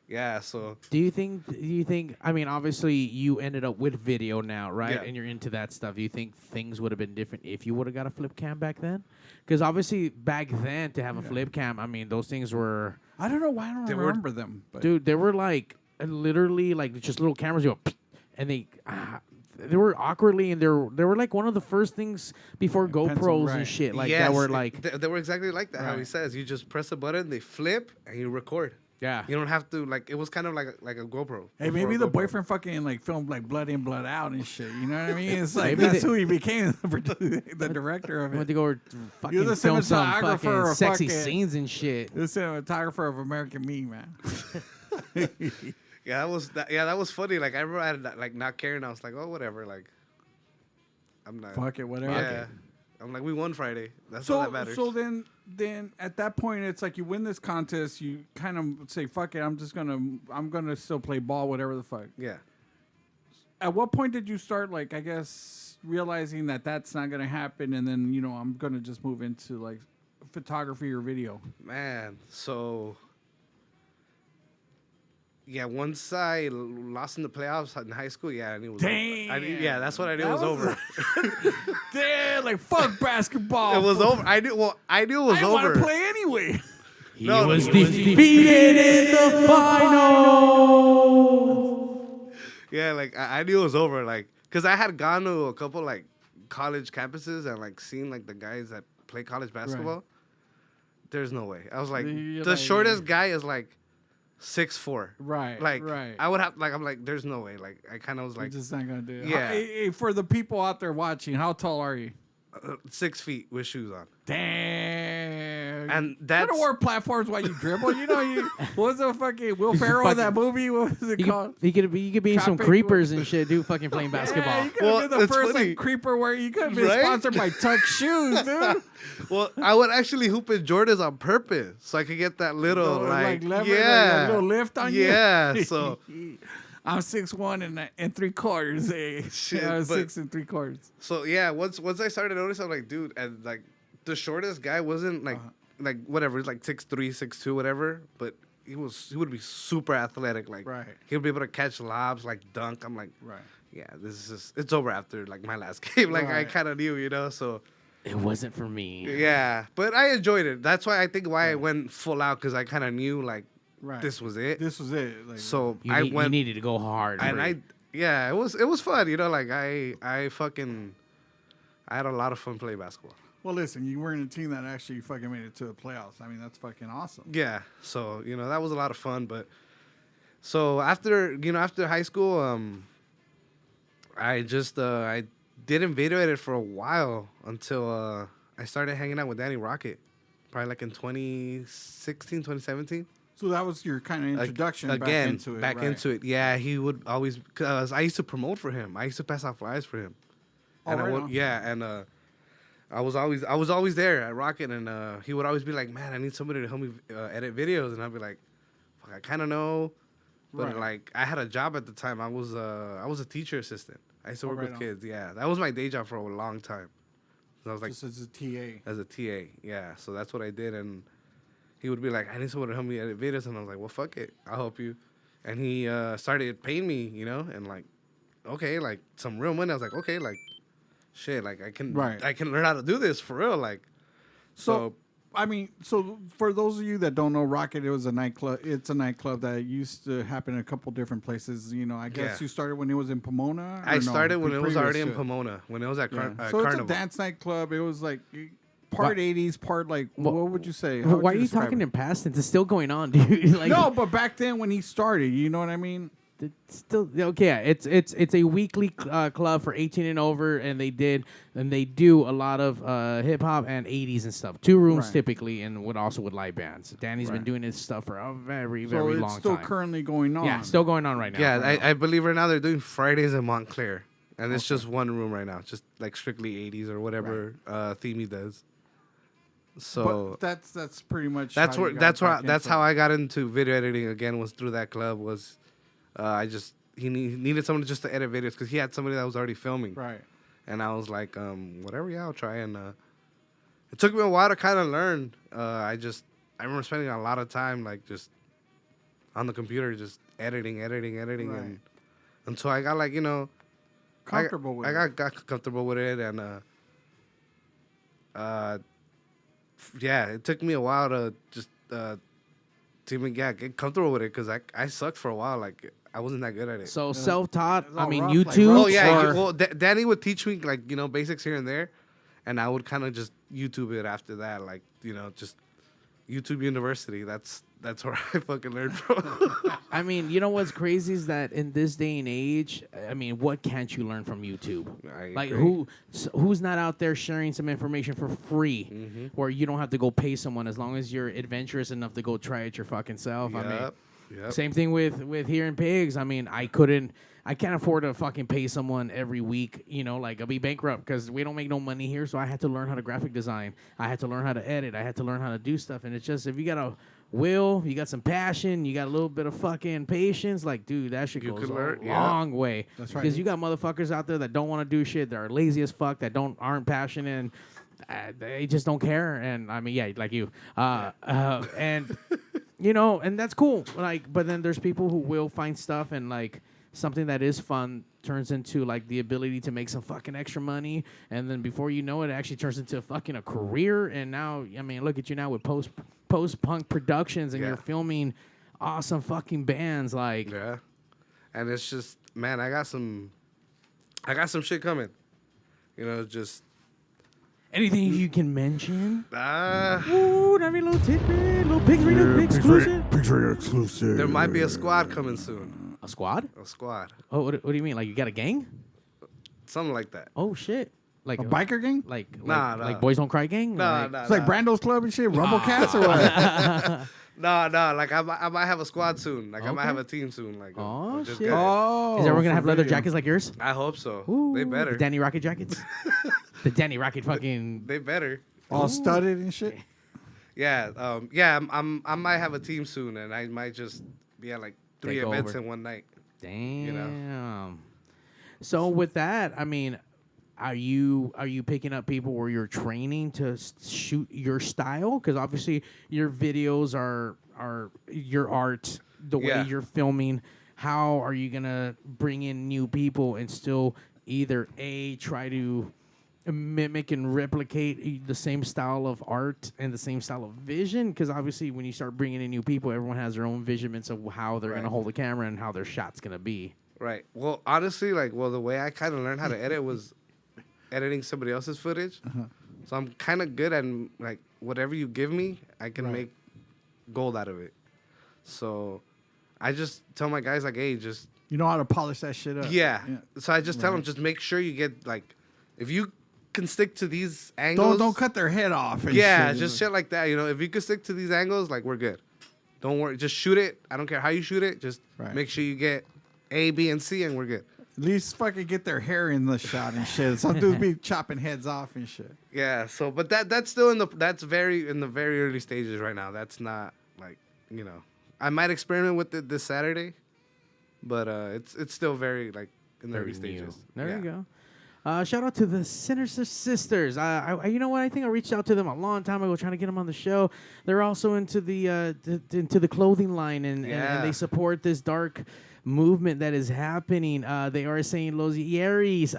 yeah. So. Do you think? I mean, obviously, you ended up with video now, right? Yeah. And you're into that stuff. Do you think things would have been different if you would have got a flip cam back then? Because obviously, back then to have a flip cam, I mean, those things were. I don't know why I don't remember them. But. Dude, they were like literally like just little cameras. You go, and they were awkwardly, and they were like one of the first things before GoPros and shit like that were like they were exactly like that. Right. How he says, you just press a button, they flip, and you record. Yeah, you don't have to like. It was kind of like a GoPro. Hey, maybe the boyfriend fucking like filmed like blood in, blood out and shit. You know what I mean? It's like that's who he became, the director of it. Went to go fucking film some fucking sexy scenes and shit. The cinematographer of American Me, man. Yeah, that was funny. Like I remember I had, like not caring. I was like, oh, whatever. Like, I'm not. Fuck it, whatever. Yeah. I'm like, we won Friday. That's all that matters. So then at that point, it's like you win this contest. You kind of say, fuck it. I'm gonna still play ball, whatever the fuck. Yeah. At what point did you start, like, I guess, realizing that that's not gonna happen, and then I'm gonna just move into like photography or video? Man, so. Yeah, once I lost in the playoffs in high school, yeah, I knew it was over. That's what I knew it was over. Damn, like, fuck basketball. It was over. I knew it was over. I didn't want to play anyway. He was defeated in the final. Yeah, like, I knew it was over, like, because I had gone to a couple, like, college campuses and, like, seen, like, the guys that play college basketball. Right. There's no way. I was like, the shortest guy is, like, 6'4". Right. Like, right. I would have, like, I'm like, there's no way. Like, I kind of was like, you're just not going to do it. Yeah. Hey, for the people out there watching, how tall are you? 6 feet with shoes on. Damn. And that's. You don't wear platforms while you dribble. What was the fucking Will Ferrell in that movie? What was it called? You could be in some creepers and shit, dude, fucking playing basketball. Yeah, you could have been the first like, creeper where you could have been sponsored by Tuck Shoes, dude. Well, I would actually hoop in Jordans on purpose so I could get that little, like lever, yeah. Like a little lift on you. Yeah, so. I'm 6'1" and 3/4. Shit, I was 6 3/4. So yeah, once I started noticing, I'm like, dude, and like the shortest guy wasn't like whatever, he's like 6'3", 6'2", whatever, but he would be super athletic, like he'll be able to catch lobs, like dunk. I'm like, yeah, it's over after like my last game. Like I kind of knew, so. It wasn't for me. Yeah, but I enjoyed it. That's why I went full out, because I kind of knew like. Right. This was it. Like, so you needed to go hard. And it was fun. Like I had a lot of fun playing basketball. Well, listen, you were in a team that actually fucking made it to the playoffs. I mean, that's fucking awesome. Yeah. So that was a lot of fun. But so after high school, I just I didn't video edit for a while until I started hanging out with Danny Rocket, probably like in 2016, 2017. So that was your kind of introduction back into it. Into it. Yeah, he would always, because I used to promote for him. I used to pass out flyers for him. And I was always there at Rocket, and he would always be like, "Man, I need somebody to help me edit videos," and I'd be like, "Fuck, I kind of know," but like I had a job at the time. I was a teacher assistant. I used to work with kids. Yeah, that was my day job for a long time. So I was like, just as a TA. As a TA, yeah. So that's what I did, and. He would be like, I need someone to help me edit videos. And I was like, well, fuck it. I'll help you. And he started paying me, and like, okay, like some real money. I was like, okay, like, shit, like I can learn how to do this for real. Like, so I mean, so for those of you that don't know, Rocket, it was a nightclub. It's a nightclub that used to happen in a couple different places. I guess you started when it was in Pomona? I started when it was already in Pomona, when it was at Carnival. So it's a dance nightclub. It was like... Part 80s, part like, what would you say? Why are you talking in past tense? It's still going on, dude. No, but back then when he started, you know what I mean? it's still okay. Yeah, it's a weekly club for 18 and over, and they do a lot of hip hop and 80s and stuff. 2 rooms Right. typically, and also with live bands. Danny's been doing his stuff for a very So very it's long still time. currently going on. Yeah, still going on right now. Yeah, I believe right now they're doing Fridays in Montclair, and it's just 1 room right now, just like strictly 80s or whatever theme he does. So But that's pretty much that's how where you got back that's into how it. I got into video editing again, was through that club. Was he needed someone just to edit videos because he had somebody that was already filming, Right. and I was like, whatever, yeah, I'll try. And it took me a while to kind of learn. I remember spending a lot of time like just on the computer, just editing, Right. and until I got like Comfortable with I it. got comfortable with it, and yeah, it took me a while to just to even get comfortable with it because I sucked for a while. Like I wasn't that good at it. So self-taught. It's I all mean, rough, like YouTube. rough Oh yeah, or- well Danny would teach me like basics here and there, and I would kind of just YouTube it after that, like just YouTube University. That's where I fucking learned from. I mean, you know what's crazy is that in this day and age, I mean, what can't you learn from YouTube? I Like agree. who's not out there sharing some information for free, Mm-hmm. where you don't have to go pay someone as long as you're adventurous enough to go try it your fucking self. I mean, Yep. same thing with here in Pigz. I mean, I can't afford to fucking pay someone every week. Like I'll be bankrupt because we don't make no money here. So I had to learn how to graphic design. I had to learn how to edit. I had to learn how to do stuff. And it's just if you got a will, you got some passion, you got a little bit of fucking patience, like dude, that shit You goes could a learn, yeah. long way. That's right. Because you got motherfuckers out there that don't want to do shit. That are lazy as fuck. That aren't passionate. And they just don't care. And I mean, yeah, like you. And and that's cool. Like, but then there's people who will find stuff and like something that is fun turns into like the ability to make some fucking extra money, and then before you know it, it actually turns into fucking a career. And now, I mean, look at you now with post punk productions, and Yeah. you're filming awesome fucking bands. Like, Yeah, and it's just, man, I got some shit coming. Just anything you can mention? uh, Ooh, that'd be a little tidbit, little PigzRadio exclusive. PigzRadio exclusive. there might be a squad coming soon. A squad? A squad, Oh, what do you mean? Like you got a gang? something like that. Oh shit! Like A biker gang? Like Nah, like nah. Boys Don't Cry gang? Nah, Like- nah, It's like nah. Brando's Club and shit. Rumble Cats or what? No, like I might have a squad soon. Like I might Okay. have a team soon. Like Oh, just shit. guys. Oh. Is everyone gonna for have leather video. jackets like yours? I hope so. Ooh, They better. The Danny Rocket jackets. The Danny Rocket fucking. They better. All studded and shit? Yeah. I might have a team soon, and I might just be at like 3 Take events over. in one night. Damn. So with that, I mean, are you picking up people where you're training to shoot your style? Because obviously your videos are your art, the way Yeah. you're filming. How are you gonna bring in new people and still either try to mimic and replicate the same style of art and the same style of vision? Because obviously when you start bringing in new people, everyone has their own visions of how they're Right. gonna hold the camera and how their shot's gonna be. Right. Well, honestly, the way I kind of learned how to edit was editing somebody else's footage. So I'm kind of good at like whatever you give me, I can make gold out of it. So I just tell my guys like, hey, just You know how to polish that shit up. yeah. So I just tell them, just make sure you get like, if you can stick to these angles. Don't cut their head off. And Yeah, shit. just shit like that. If you can stick to these angles, like we're good. Don't worry, just shoot it. I don't care how you shoot it. Just Right. make sure you get A, B, and C, and we're good. At least fucking get their hair in the shot and shit. Some dudes be chopping heads off and shit. Yeah. So, but that's still in the very early stages right now. That's not like I might experiment with it this Saturday, but it's still very like in the early Very new. stages. There Yeah. you go. Shout out to the Sinister Sisters. You know what? I think I reached out to them a long time ago, trying to get them on the show. They're also into the clothing line, and Yeah. they support this dark movement that is happening. They are saying Los Yeris,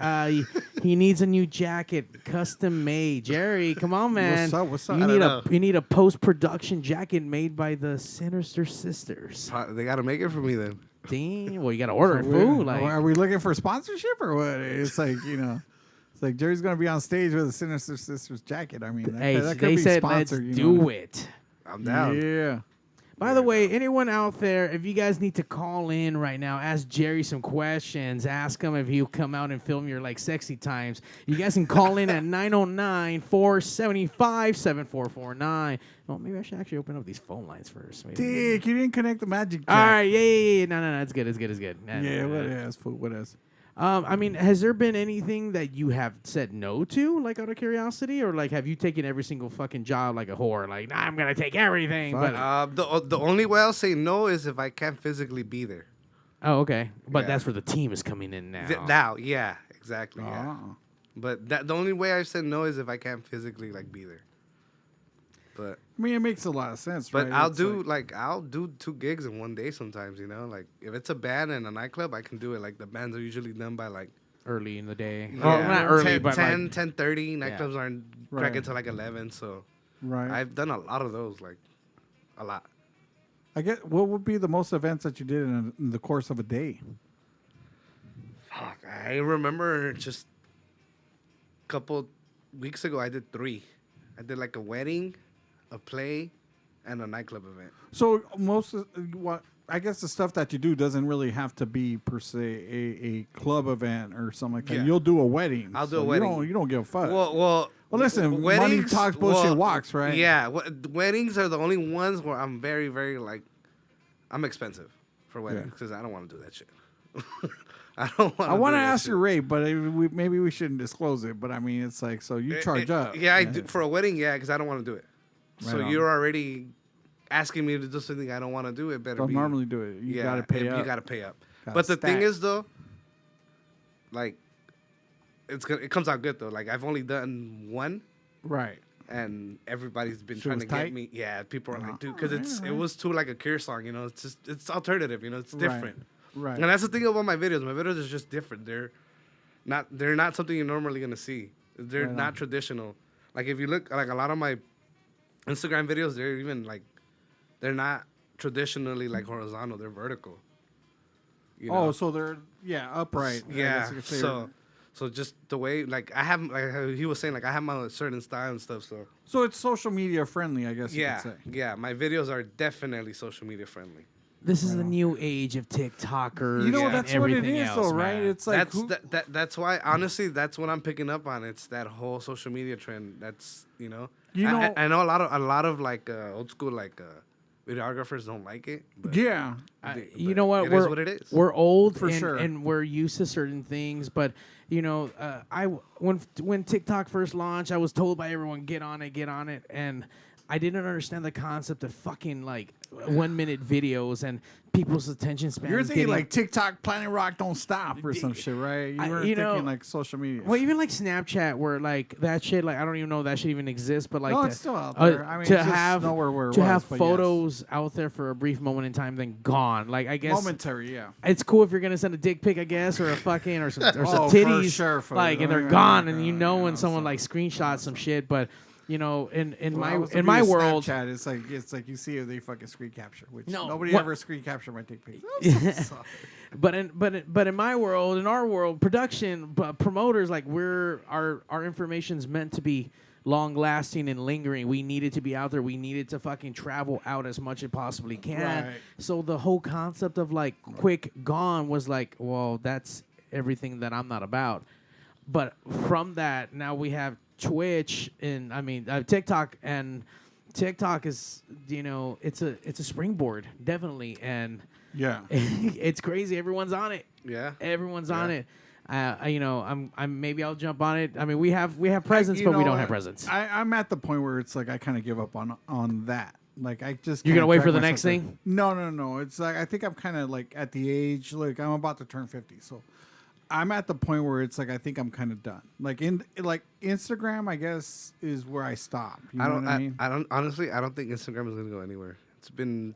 he needs a new jacket, custom made. Jerry, come on, man. What's up? You I need don't know. you need a post production jacket made by the Sinister Sisters. They gotta make it for me then. Damn. Well, you gotta order it, We're- fool. Like, are we looking for sponsorship or what? It's like, it's like Jerry's going to be on stage with a Sinister Sisters jacket. I mean, that, hey, that could they be said let's sponsored. do it. I'm down. Yeah. By the way, anyone out there, if you guys need to call in right now, ask Jerry some questions. Ask him if he'll come out and film your like sexy times. You guys can call in at 909-475-7449. Well, maybe I should actually open up these phone lines first. Dick, you didn't connect the magic jack. All right, yeah. No, it's good. Yeah, what else? I mean, has there been anything that you have said no to, like out of curiosity, or like have you taken every single fucking job like a whore? Like, nah, I'm gonna take everything. Fuck. But The only way I'll say no is if I can't physically be there. oh, okay. But Yeah. that's where the team is coming in now. Now, yeah, exactly. Yeah. Oh. But the only way I've said no is if I can't physically like be there. But I mean, it makes a lot of sense, but right? I'll It's do I'll do 2 gigs in one day sometimes. You know, like if it's a band and a nightclub, I can do it. Like the bands are usually done by like Early in the day. yeah, Oh, not early, 10, but 10, like, 10:30. Nightclubs aren't Right. cracking till like 11. So right. I've done a lot of those, like a lot. I get. What would be the most events that you did in the course of a day? Fuck, I remember just a couple weeks ago I did 3. I did like a wedding, a play, and a nightclub event. So most of what I guess the stuff that you do doesn't really have to be per se a club event or something like that. Yeah. You'll do a wedding. I'll do so a wedding. You don't give a fuck. Well, listen, money weddings- talks, bullshit walks, right? Yeah, weddings are the only ones where I'm very, very like, I'm expensive for weddings because I don't want to do that shit. I don't want. I want to ask your rate, but maybe we shouldn't disclose it. But I mean, it's like, so you charge up. Yeah, I do for a wedding. Yeah, because I don't want to do it. So Right on. you're already asking me to do something I don't want to do. It better Don't be. normally do it. You gotta pay up. You gotta pay up. Gotta But the thing stack. is, though, like, it comes out good though. Like I've only done one, Right. and everybody's been Shit trying was to tight? get me. Yeah, people are like, dude, because Alright, it was too like a Cure song. You know, it's just it's alternative. You know, it's Right. different. Right. And that's the thing about my videos. My videos are just different. They're not something you're normally gonna see. They're Right not on. traditional. Like if you look like a lot of my Instagram videos, they're even like they're not traditionally like horizontal. They're vertical. You know? Oh, so they're upright. I yeah. guess you could say. So just the way like I have like how he was saying like I have my certain style and stuff. So it's social media friendly, I guess you Yeah, could say. yeah. My videos are definitely social media friendly. This is the new age of TikTokers. You know, and that's what it everything is, else, though, right? man. It's like That's who- that's why honestly that's what I'm picking up on. It's that whole social media trend. That's You know- I know a lot of like old school like videographers don't like it. But yeah. You but know what? It We're is what it is. We're old For and, sure. and we're used to certain things, but when TikTok first launched, I was told by everyone get on it, and I didn't understand the concept of fucking like 1 minute videos and people's attention span. You're thinking like TikTok, Planet Rock, don't stop or some shit, right? You were thinking like social media. Well, even like Snapchat, where like that shit, like I don't even know that shit even exists, but like No, to- it's still out there. I mean, to it's just have nowhere where it to was, have but yes. photos out there for a brief moment in time, then gone. Like I guess Momentary, yeah. it's cool if you're gonna send a dick pic, I guess, or a fucking or some Oh, for titties, sure, for like, and sure. they're gone, and you know Yeah, when someone so- like screenshots some shit, but. You know, in Well, I was my looking at world, Snapchat, it's like you see if they fucking screen capture, which No, nobody what- ever screen capture my dick pic. but in my world, in our world, production promoters, like our information's meant to be long lasting and lingering. We need it to be out there. We need it to fucking travel out as much as it possibly can. Right. So the whole concept of like quick gone was like, well, that's everything that I'm not about. But from that, now we have Twitch and TikTok, and TikTok is, it's a springboard, definitely, and Yeah. it's crazy. Everyone's on it. Yeah. Everyone's on it. I'm maybe I'll jump on it. I mean, we have presence, You but we know, don't have presence. I'm at the point where it's like I kind of give up on that. Like I just You're gonna can't wait drag for the myself next there. thing? No. It's like I think I'm kind of like at the age like I'm about to turn 50, so I'm at the point where it's like I think I'm kind of done. Like Instagram, I guess, is where I stop. You know what I mean? I don't honestly. I don't think Instagram is gonna go anywhere. It's been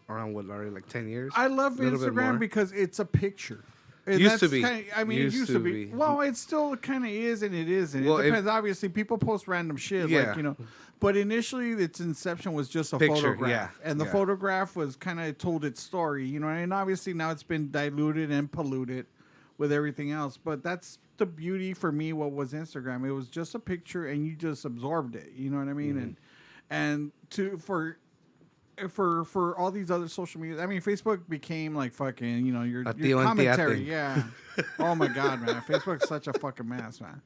around already like 10 years. I love a little bit more. Instagram because it's a picture. And Used to that's be. kinda- I mean, it used to be. Well, it still kind of is, and it isn't. Well, It if- depends. Obviously, people post random shit, Yeah. like But initially, its inception was just a Picture, photograph, yeah, and the yeah. photograph was kind of told its story, And obviously, now it's been diluted and polluted with everything else. But that's the beauty for me. What was Instagram? It was just a picture, and you just absorbed it. You know what I mean? Mm-hmm. And for for all these other social media. I mean, Facebook became like fucking, you know, your Tío en commentary. Tiate. Yeah. Oh my god, man. Facebook's such a fucking mess, man.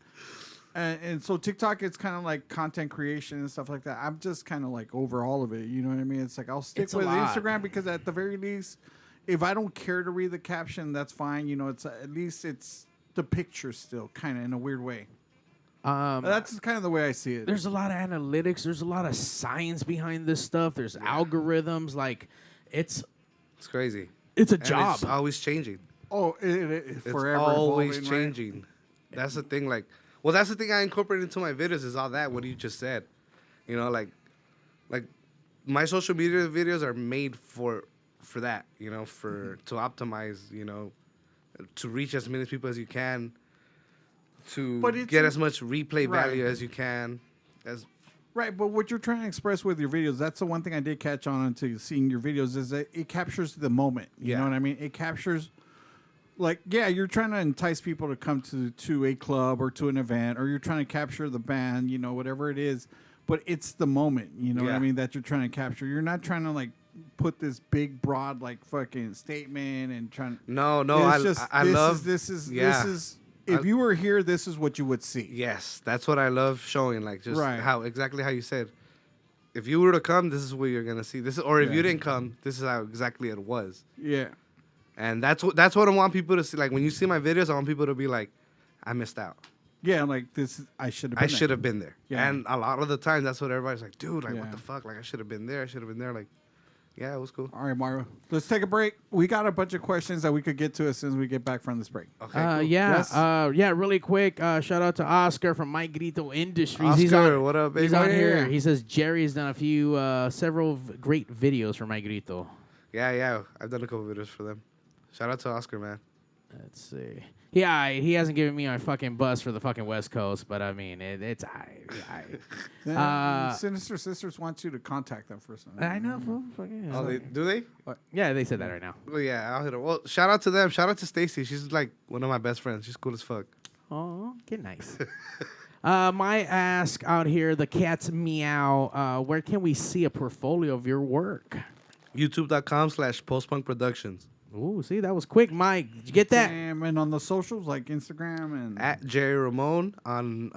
And so TikTok, it's kind of like content creation and stuff like that. I'm just kind of like over all of it. You know what I mean? It's like I'll stick It's a with lot. Instagram because at the very least, if I don't care to read the caption, that's fine. You know, it's at least it's the picture still kind of in a weird way. That's kind of the way I see it. There's a lot of analytics. There's a lot of science behind this stuff. There's algorithms. Like, it's crazy. a And job. It's always changing. Oh, It's forever always evolving, right? changing. That's the thing. Like, well, that's the thing I incorporate into my videos is all that. What you just said, you know, like my social media videos are made for that. You know, to optimize. You know, to reach as many people as you can. To But it's get a- as much replay Right. value as you can. Right, but what you're trying to express with your videos, that's the one thing I did catch on into seeing your videos is that it captures the moment. You know Yeah. what I mean? It captures, like, yeah, you're trying to entice people to come to a club or to an event, or you're trying to capture the band, you know, whatever it is. But it's the moment, you know what I Yeah. mean, that you're trying to capture. You're not trying to, like, put this big, broad, like, fucking statement and trying. No, It's I love. This is. I- If you were here, this is what you would see. Yes, that's what I love showing. Like just Right. exactly how you said. If you were to come, this is what you're gonna see. Or if Yeah. you didn't come, this is how exactly it was. Yeah. And that's what I want people to see. Like when you see my videos, I want people to be like, I missed out. Yeah, like this. I should have. I should have been there. Yeah. And a lot of the time, that's what everybody's like, dude, like Yeah. what the fuck? Like I should have been there. I should have been there. Like, yeah, it was cool. All right, Mario. Let's take a break. We got a bunch of questions that we could get to as soon as we get back from this break. Okay. Cool. Yeah, really quick. Shout out to Oscar from My Grito Industries. He's Oscar, on, what up, baby? He's on Yeah, here. yeah. He says Jerry's done several great videos for My Grito. Yeah. I've done a couple videos for them. Shout out to Oscar, man. Let's see. Yeah, he hasn't given me my fucking bus for the fucking West Coast, but I mean, it's Yeah, Sinister Sisters want you to contact them first. I know. Fucking, Oh, do they? yeah, they said that right now. Well, yeah, I'll hit her. Well, shout out to them. Shout out to Stacy. She's like one of my best friends. She's cool as fuck. Oh, get nice. My ask out here, the cat's meow. Where can we see a portfolio of your work? YouTube.com/postpunkproductions. Productions. Ooh, see, that was quick, Mike. Did you get that? And on the socials like Instagram and At Jerry Ramone on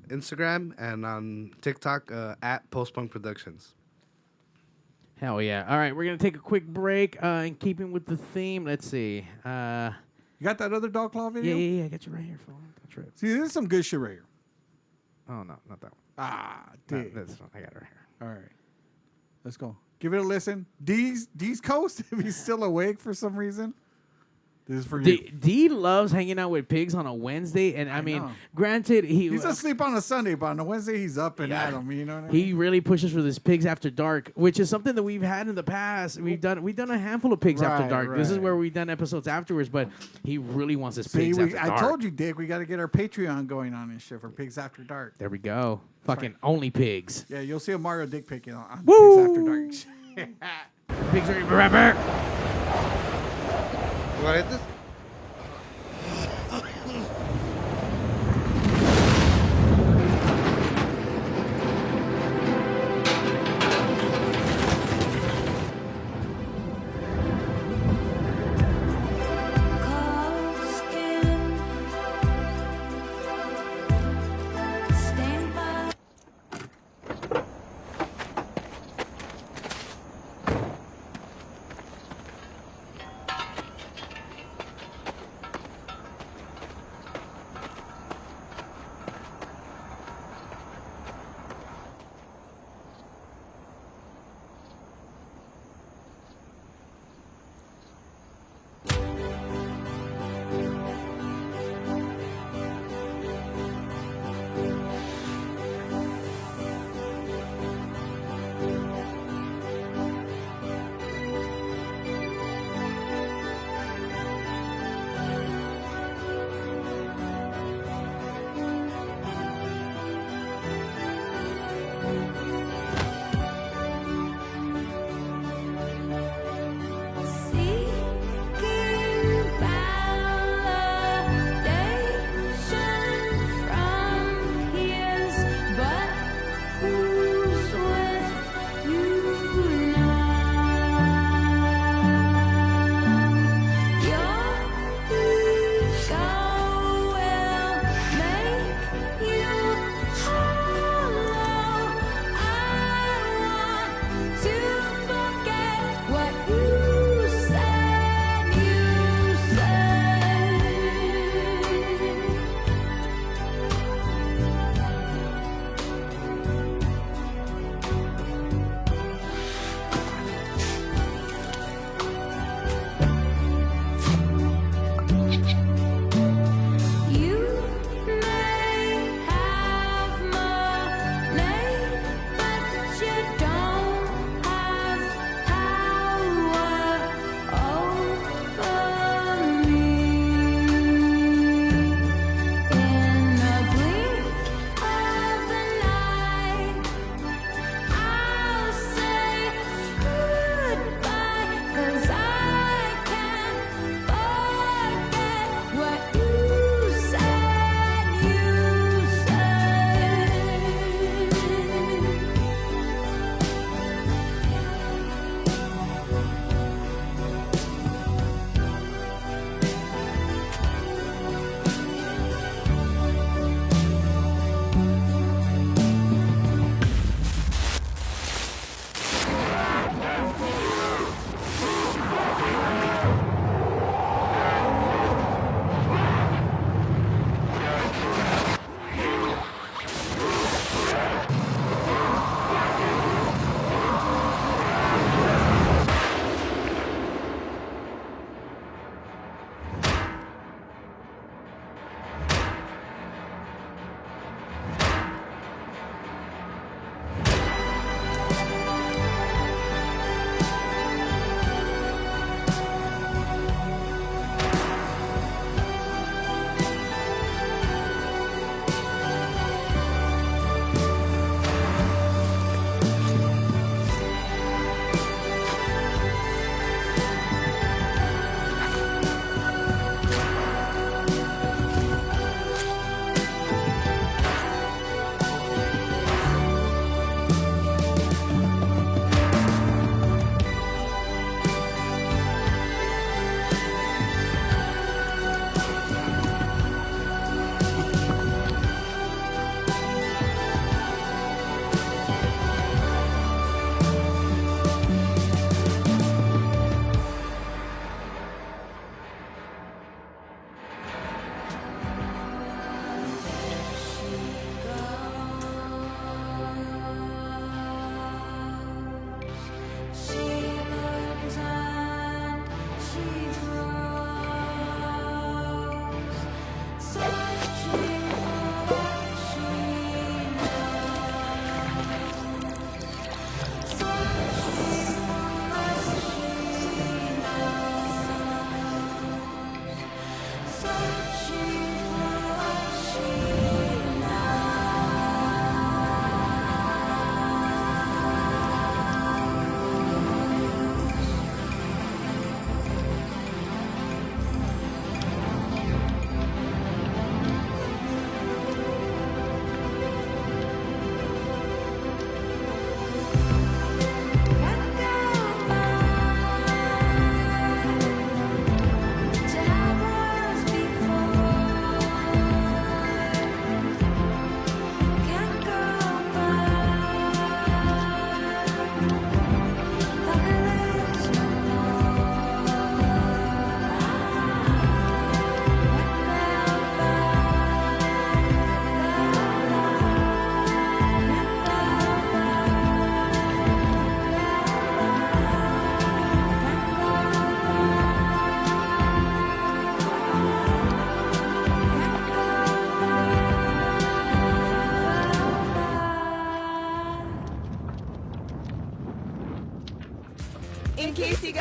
Instagram and on TikTok at Postpunk Productions. Hell yeah. All right, we're going to take a quick break. In keeping with the theme, let's see. you got that other dog claw video? Yeah. I got you right here, phone. That's right. See, there's some good shit right here. Oh, no, not that one. Ah, No, dig. this one. I got it right here. All right, let's go. Give it a listen. D's Coast, if he's still awake for some reason. This is for you. D loves hanging out with pigs on a Wednesday, and I mean, know. granted, He's asleep on a Sunday, but on a Wednesday he's up and at him. You know what I mean? he really pushes for this Pigs After Dark, which is something that we've had in the past. We've done a handful of Pigs After Right, Dark. This is right. where we've done episodes afterwards, but he really wants this See, Pigs After I Dark. told you, Dick, we got to get our Patreon going on and shit for Pigs After Dark. There we go. Fucking only pigs. Yeah, you'll see a Mario dick pic on Woo! Pigs After Dark. Pigs are right back. You want to hit this?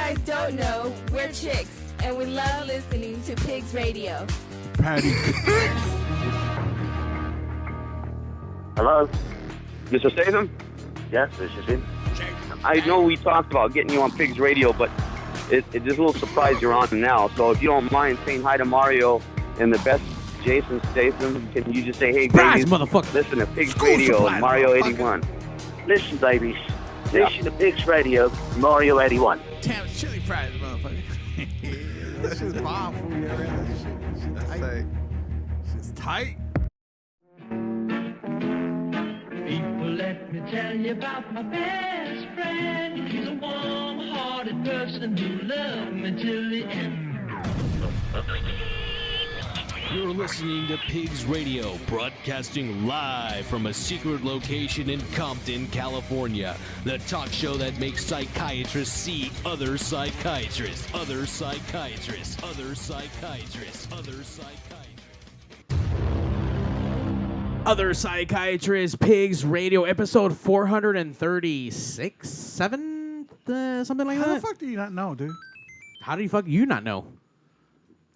guys don't know, we're chicks, and we love listening to Pigz Radio. Patty. Hello? Mr. Statham? Yes, this is him. I know we talked about getting you on Pigz Radio, but it's a little surprise you're on now. So if you don't mind saying hi to Mario and the best Jason Statham, can you just say, hey, Surprise, babies, motherfucker. listen to Pigz Radio, Mario 81. Listen, babies. Listen to Pigz Radio, Mario 81. Damn chili fries, motherfucker. That shit's bomb for you. That shit's tight. People, let me tell you about my best friend. He's a warm-hearted person who loved me till the end. You're listening to Pigz Radio, broadcasting live from a secret location in Compton, California. The talk show that makes psychiatrists see other psychiatrists, other psychiatrists, other psychiatrists, other psychiatrists. Other Psychiatrists, Pigz Radio, episode 436, 7, something like How that. the fuck do you not know, dude? How do you fuck you not know?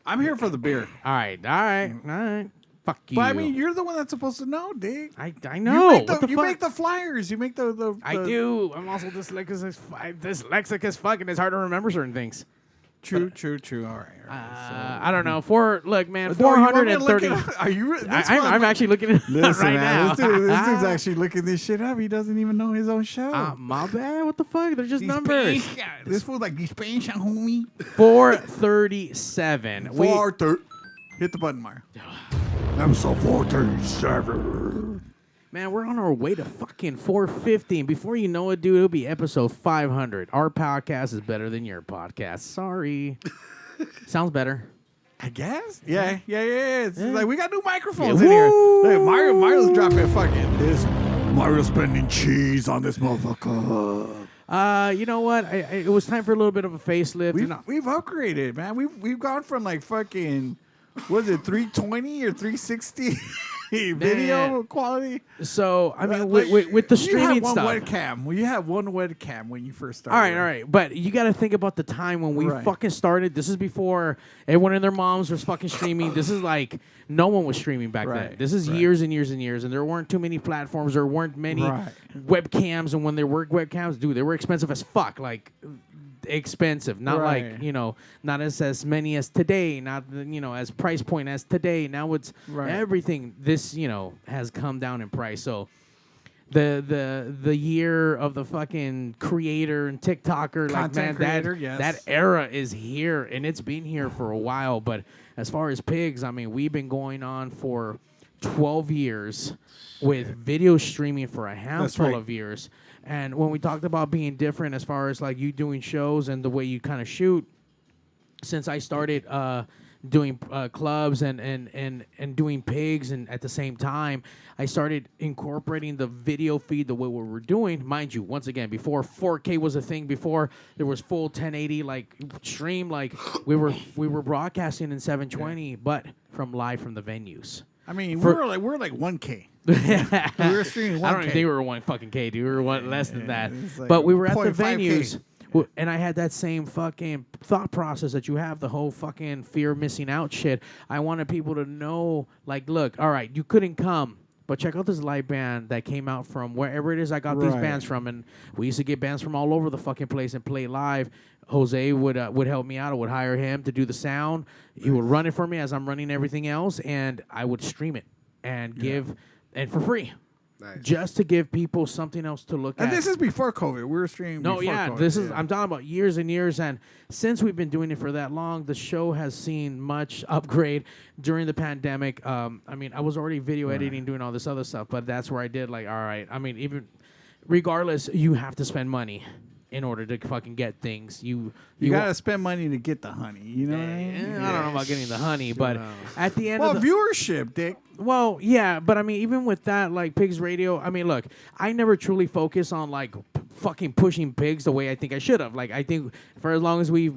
I'm here for the beer. All right. Fuck you. But I mean, you're the one that's supposed to know, Dick. I know. You make the flyers. You make the I do. I'm also dyslexic as fuck, and it's hard to remember certain things. True. All right. I don't know. Look, man, Do you want me to 430. look it up? Are you? I'm actually looking at it Listen, right man, now. this dude's actually looking this shit up. He doesn't even know his own show. My bad. What the fuck? They're just numbers. This fool's like, these Spanish, homie. 437. Hit the button, Mario. Episode 437. Man, we're on our way to fucking 450, and before you know it, dude, it'll be episode 500. Our podcast is better than your podcast. Sorry. Sounds better. I guess. Yeah. It's like we got new microphones Yeah, in here. woo! Look, Mario's dropping fucking this. Mario's spending cheese on this motherfucker. You know what? It was time for a little bit of a facelift. We've upgraded, man. We've gone from like fucking, what is it, 320 or 360 video quality. So I mean, with the streaming you had one stuff. webcam. Well, you had one webcam when you first started. All right. But you got to think about the time when we Right. fucking started. This is before everyone and their moms was fucking streaming. This is like no one was streaming back then. Right, This is years and years and years, and there weren't too many platforms. There weren't many webcams, and when there were webcams, dude, they were expensive as fuck. Like expensive, not Right. like not as many as today, not as price point as today. Now it's everything. This has come down in price. So the year of the fucking creator and TikToker, Content creator, yes. that era is here, and it's been here for a while. But as far as Pigz, I mean, we've been going on for 12 years with video streaming for a handful of years. And when we talked about being different as far as like you doing shows and the way you kind of shoot, since I started doing clubs and doing Pigz, and at the same time, I started incorporating the video feed the way we were doing. Mind you, once again, before 4K was a thing, before there was full 1080 like stream, like we were broadcasting in 720, but from the venues. I mean, we're like 1K. We were streaming 1K. I don't even think we were 1 K, dude. We were less than that. Like but we were at the 0.5K. venues. And I had that same fucking thought process that you have, the whole fucking fear of missing out shit. I wanted people to know, like, look, all right, you couldn't come, but check out this live band that came out from wherever it is I got these bands from. And we used to get bands from all over the fucking place and play live. Jose would help me out. I would hire him to do the sound. He would run it for me as I'm running everything else, and I would stream it and and for free. Nice. Just to give people something else to look at. And this is before COVID. We were streaming before COVID. This is, I'm talking about years and years. And since we've been doing it for that long, the show has seen much upgrade during the pandemic. I mean, I was already video editing, doing all this other stuff, but that's where I did like, all right. I mean, even regardless, you have to spend money in order to fucking get things. You gotta spend money to get the honey. You know what I mean? I don't know about getting the honey, but at the end of viewership, Dick. Well, yeah, but I mean, even with that, like Pigz Radio, I mean, look, I never truly focus on like fucking pushing Pigz the way I think I should have. Like, I think for as long as we've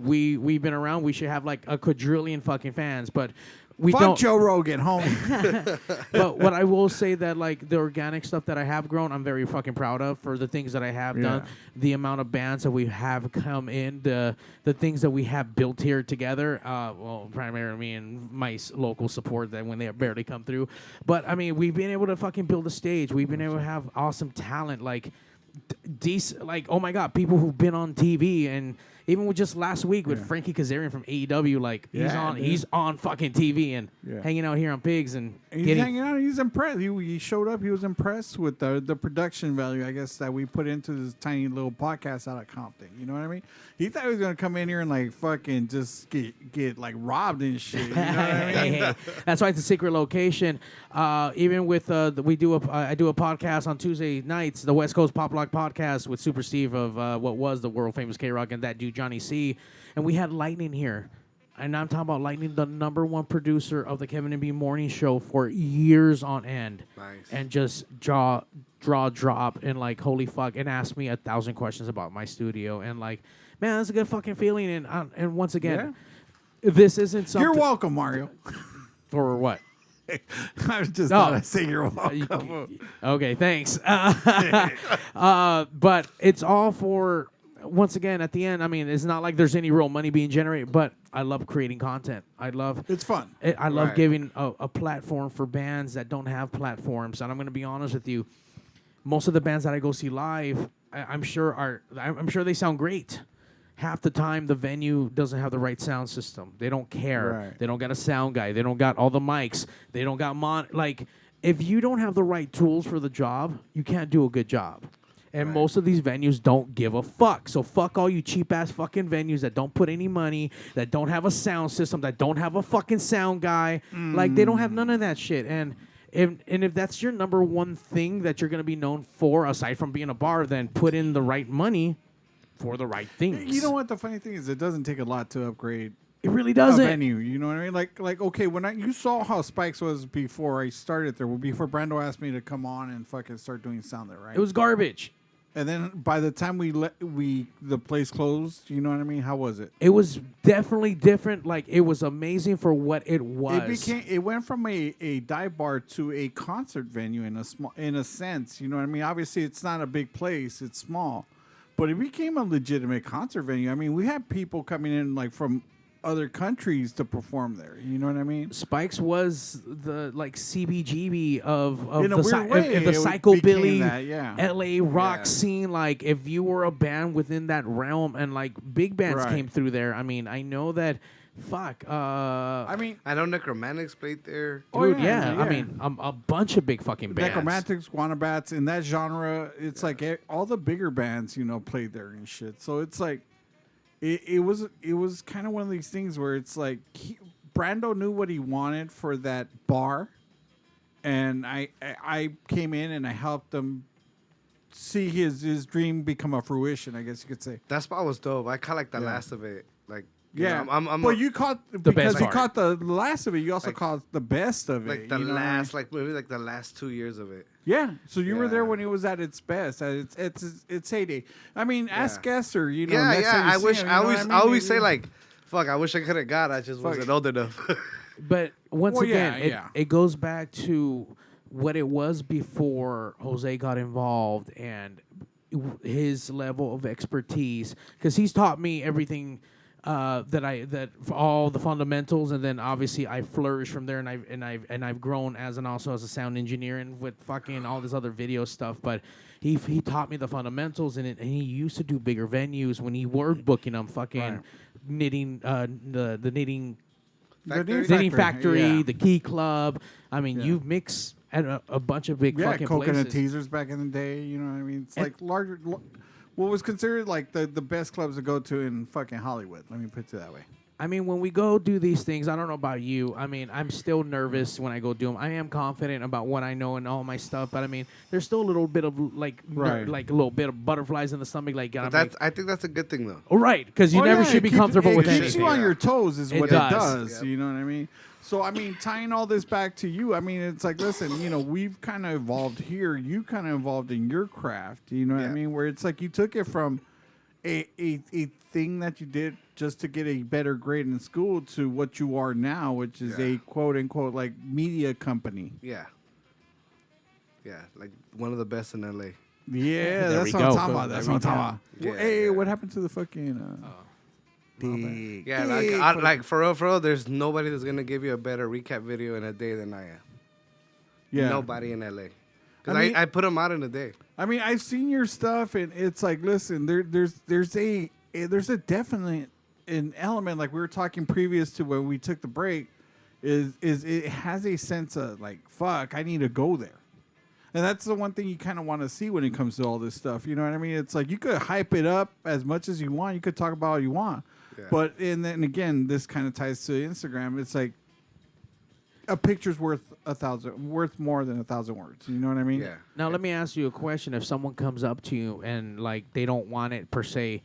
been around, we should have like a quadrillion fucking fans. But we Fuck don't. Joe Rogan, homie. But what I will say that like the organic stuff that I have grown, I'm very fucking proud of for the things that I have done, the amount of bands that we have come in, the things that we have built here together. Well, primarily me and my local support that when they barely come through. But I mean, we've been able to fucking build a stage. We've been able to have awesome talent, like decent, like oh my god, people who've been on TV and. Even with just last week with Frankie Kazarian from AEW, like he's on fucking TV and hanging out here on Pigz and he's hanging out. He's impressed. He showed up. He was impressed with the production value, I guess, that we put into this tiny little podcast out of Compton. You know what I mean? He thought he was gonna come in here and like fucking just get like robbed and shit. You know what I mean? Hey. That's why it's a secret location. Even with I do a podcast on Tuesday nights, the West Coast Pop Lock Podcast with Super Steve of what was the world famous K-Rock and that dude Johnny C, and we had Lightning here, and I'm talking about Lightning, the #1 producer of the Kevin and B Morning Show for years on end. Nice. And just drop, and like holy fuck, and ask me 1,000 questions about my studio, and like, man, that's a good fucking feeling. And once again, this isn't something. You're welcome, Mario. For what? I was just thought I'd say you're welcome. Okay, thanks. But it's all for. Once again, at the end, I mean, it's not like there's any real money being generated, but I love creating content. It's fun. I love giving a platform for bands that don't have platforms. And I'm going to be honest with you, most of the bands that I go see live, I'm sure they sound great. Half the time, the venue doesn't have the right sound system. They don't care. Right. They don't got a sound guy. They don't got all the mics. They don't got like if you don't have the right tools for the job, you can't do a good job. And most of these venues don't give a fuck. So fuck all you cheap-ass fucking venues that don't put any money, that don't have a sound system, that don't have a fucking sound guy. Like, they don't have none of that shit. And if that's your #1 thing that you're going to be known for, aside from being a bar, then put in the right money for the right things. You know what? The funny thing is it doesn't take a lot to upgrade. It really doesn't. A venue, you know what I mean? Like okay, when you saw how Spikes was before I started there, before Brando asked me to come on and fucking start doing sound there, right? It was garbage. And then by the time the place closed, you know what I mean? How was it? It was definitely different. Like it was amazing for what it was. It went from a dive bar to a concert venue in a sense. You know what I mean? Obviously, it's not a big place; it's small, but it became a legitimate concert venue. I mean, we had people coming in like from other countries to perform there. You know what I mean? Spikes was the like CBGB of in a weird way. The psychobilly that, LA rock scene. Like if you were a band within that realm and like big bands came through there. I mean, I know that. Fuck. I mean, I know Necromantics played there. Dude, yeah. I mean, a bunch of big fucking bands. Necromantics, Wanabats, in that genre, it's like all the bigger bands, played there and shit. So it's like. It was kind of one of these things where it's like Brando knew what he wanted for that bar, and I came in and I helped him see his dream become a fruition. I guess you could say that spot was dope. I caught like the last of it. Like you caught the last of it. You also caught the best of like it. The last, like maybe like the last 2 years of it. Yeah, so you were there when it was at its best, at its heyday. I mean, ask Gesser, next time you see him, I always say like, fuck, I wish I could have got. I just wasn't old enough. But once again, it goes back to what it was before Jose got involved and his level of expertise, because he's taught me everything. That for all the fundamentals, and then obviously I flourished from there, and I've grown as a sound engineer and with fucking all this other video stuff. But he taught me the fundamentals, and he used to do bigger venues when he were booking them, fucking knitting the knitting factory, the Key Club. I mean, you've mixed at a bunch of big fucking Coconut places. Teasers back in the day. You know what I mean? It's like larger. What was considered like the best clubs to go to in fucking Hollywood. Let me put it that way. I mean, when we go do these things, I don't know about you. I mean, I'm still nervous when I go do them. I am confident about what I know and all my stuff, but I mean, there's still a little bit of like a little bit of butterflies in the stomach. Like, I think that's a good thing though. Oh, right, because you never should be comfortable with anything. It keeps you on your toes, is what it does. Yep. You know what I mean? So, I mean, tying all this back to you, I mean, it's like, listen, we've kind of evolved here. You kind of evolved in your craft. You know what I mean? Where it's like you took it from a thing that you did just to get a better grade in school to what you are now, which is a quote unquote like media company. Yeah. Yeah, like one of the best in LA. Yeah, that's what I'm talking about. That's what I'm talking about. Yeah, Hey, what happened to the fucking? Like for real, there's nobody that's gonna give you a better recap video in a day than I am. Yeah, nobody in LA. Because I put them out in a day. I mean, I've seen your stuff, and it's like, listen, there's a definite an element like we were talking previous to when we took the break. Is it has a sense of like, fuck, I need to go there. And that's the one thing you kind of want to see when it comes to all this stuff. You know what I mean? It's like you could hype it up as much as you want. You could talk about all you want. Yeah. But, and then again, this kind of ties to Instagram. It's like a picture's worth more than 1,000 words. You know what I mean? Yeah. Now, let me ask you a question. If someone comes up to you and, like, they don't want it per se,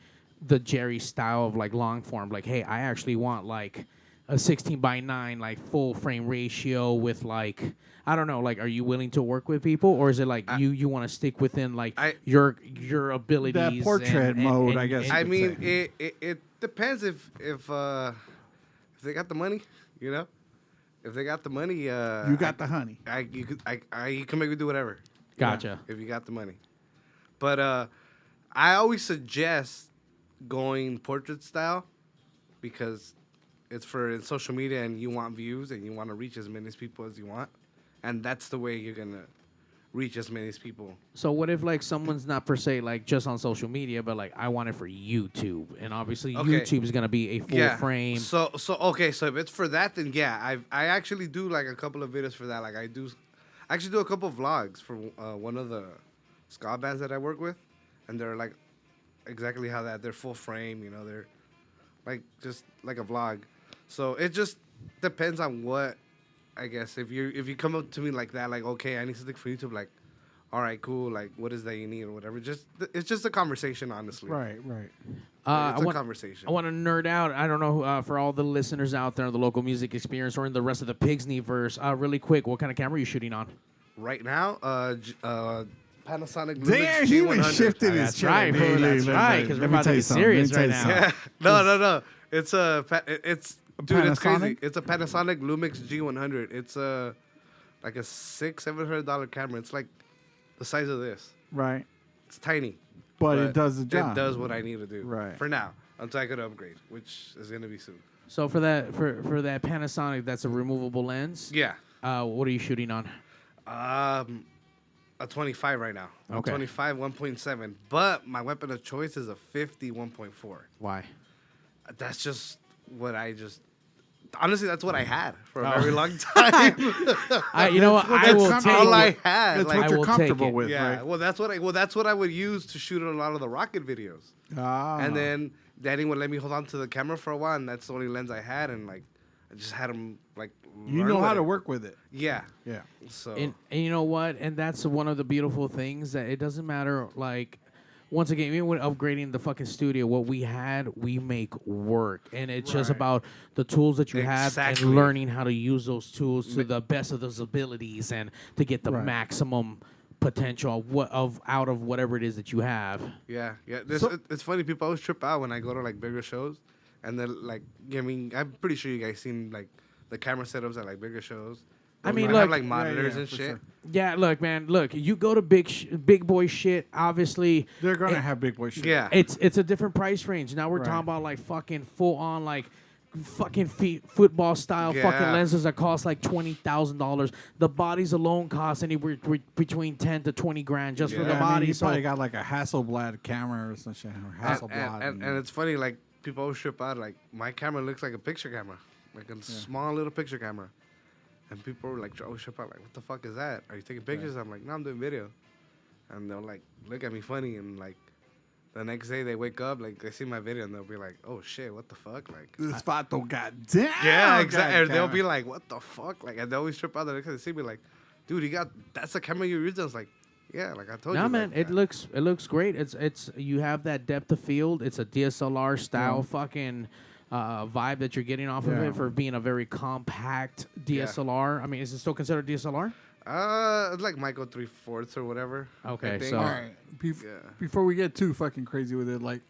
the Jerry style of, like, long form, like, hey, I actually want, like, a 16:9, like, full frame ratio with, like, I don't know, like, are you willing to work with people, or is it like you want to stick within like your abilities? That portrait mode, I guess. I mean, it depends if they got the money, you know. If they got the money, you got the honey. You can make me do whatever. Gotcha. If you got the money, but I always suggest going portrait style because it's for social media and you want views and you want to reach as many people as you want. And that's the way you're going to reach as many people. So what if, like, someone's not per se, like, just on social media, but, like, I want it for YouTube. And obviously YouTube is going to be a full frame. So if it's for that, then, yeah. I actually do, like, a couple of videos for that. Like, I actually do a couple of vlogs for one of the ska bands that I work with. And they're, like, exactly how that. They're full frame, you know. They're, like, just like a vlog. So it just depends on what. I guess if you come up to me like that, like, okay, I need something for YouTube, like, all right, cool, like, what is that you need or whatever. It's just a conversation, honestly. Right. It's a conversation. I want to nerd out. I don't know for all the listeners out there in the local music experience or in the rest of the Pigzverse. Really quick, what kind of camera are you shooting on? Right now, Panasonic Lumix Damn, G100. he even shifted his chair. That's right, because we're about to get serious right now. Yeah. No. It's dude, it's crazy. It's a Panasonic Lumix G100. It's like a $600-$700 camera. It's like the size of this. Right. It's tiny. But it does the job. It does what I need to do. Right. For now, until I could upgrade, which is gonna be soon. So for that Panasonic, that's a removable lens. Yeah. What are you shooting on? A 25 right now. Okay. 25 1.7. But my weapon of choice is a 50 1.4. Why? That's just what I just. Honestly, that's what I had for a very long time. You know what? I will take all I it. had. That's like, what you're comfortable with, yeah. right? Well, that's what I would use to shoot a lot of the rocket videos. And then Danny would let me hold on to the camera for a while, and that's the only lens I had, and like I just had him like. You know how to work with it. Yeah. Yeah. So. And you know what? And that's one of the beautiful things that it doesn't matter. Like, once again, even when upgrading the fucking studio, what we had, we make work. And it's just about the tools that you have and learning how to use those tools to the best of those abilities and to get the maximum potential out of whatever it is that you have. Yeah. It's funny. People always trip out when I go to like bigger shows, and then like, I mean, I'm pretty sure you guys seen like the camera setups at like bigger shows. I mean, have, look, like monitors and shit. Sure. Yeah, look, man, look. You go to big boy shit. Obviously, they're gonna have big boy shit. Yeah, it's a different price range. Now we're talking about like fucking full on like fucking football style fucking lenses that cost like $20,000. The bodies alone cost anywhere between 10 to 20 grand just for the body. I mean, you probably got like a Hasselblad camera or some shit. Or Hasselblad. And it's funny, like people always trip out. Like my camera looks like a picture camera, like a small little picture camera. And people were like, oh, shit, like, what the fuck is that? Are you taking pictures? I'm like, no, I'm doing video. And they'll, like, look at me funny. And, like, the next day they wake up, like, they see my video, and they'll be like, oh, shit, what the fuck? Like, this vato got down. Yeah, exactly. They'll be like, what the fuck? Like, and they always trip out the next day. They see me like, dude, that's the camera you're using. I was like, yeah, like I told you. No, man, like, it looks great. It's you have that depth of field. It's a DSLR style fucking vibe that you're getting off of it for being a very compact DSLR. I mean, is it still considered DSLR? It's like micro 3/4 or whatever. Okay, all right. Before we get too fucking crazy with it, like,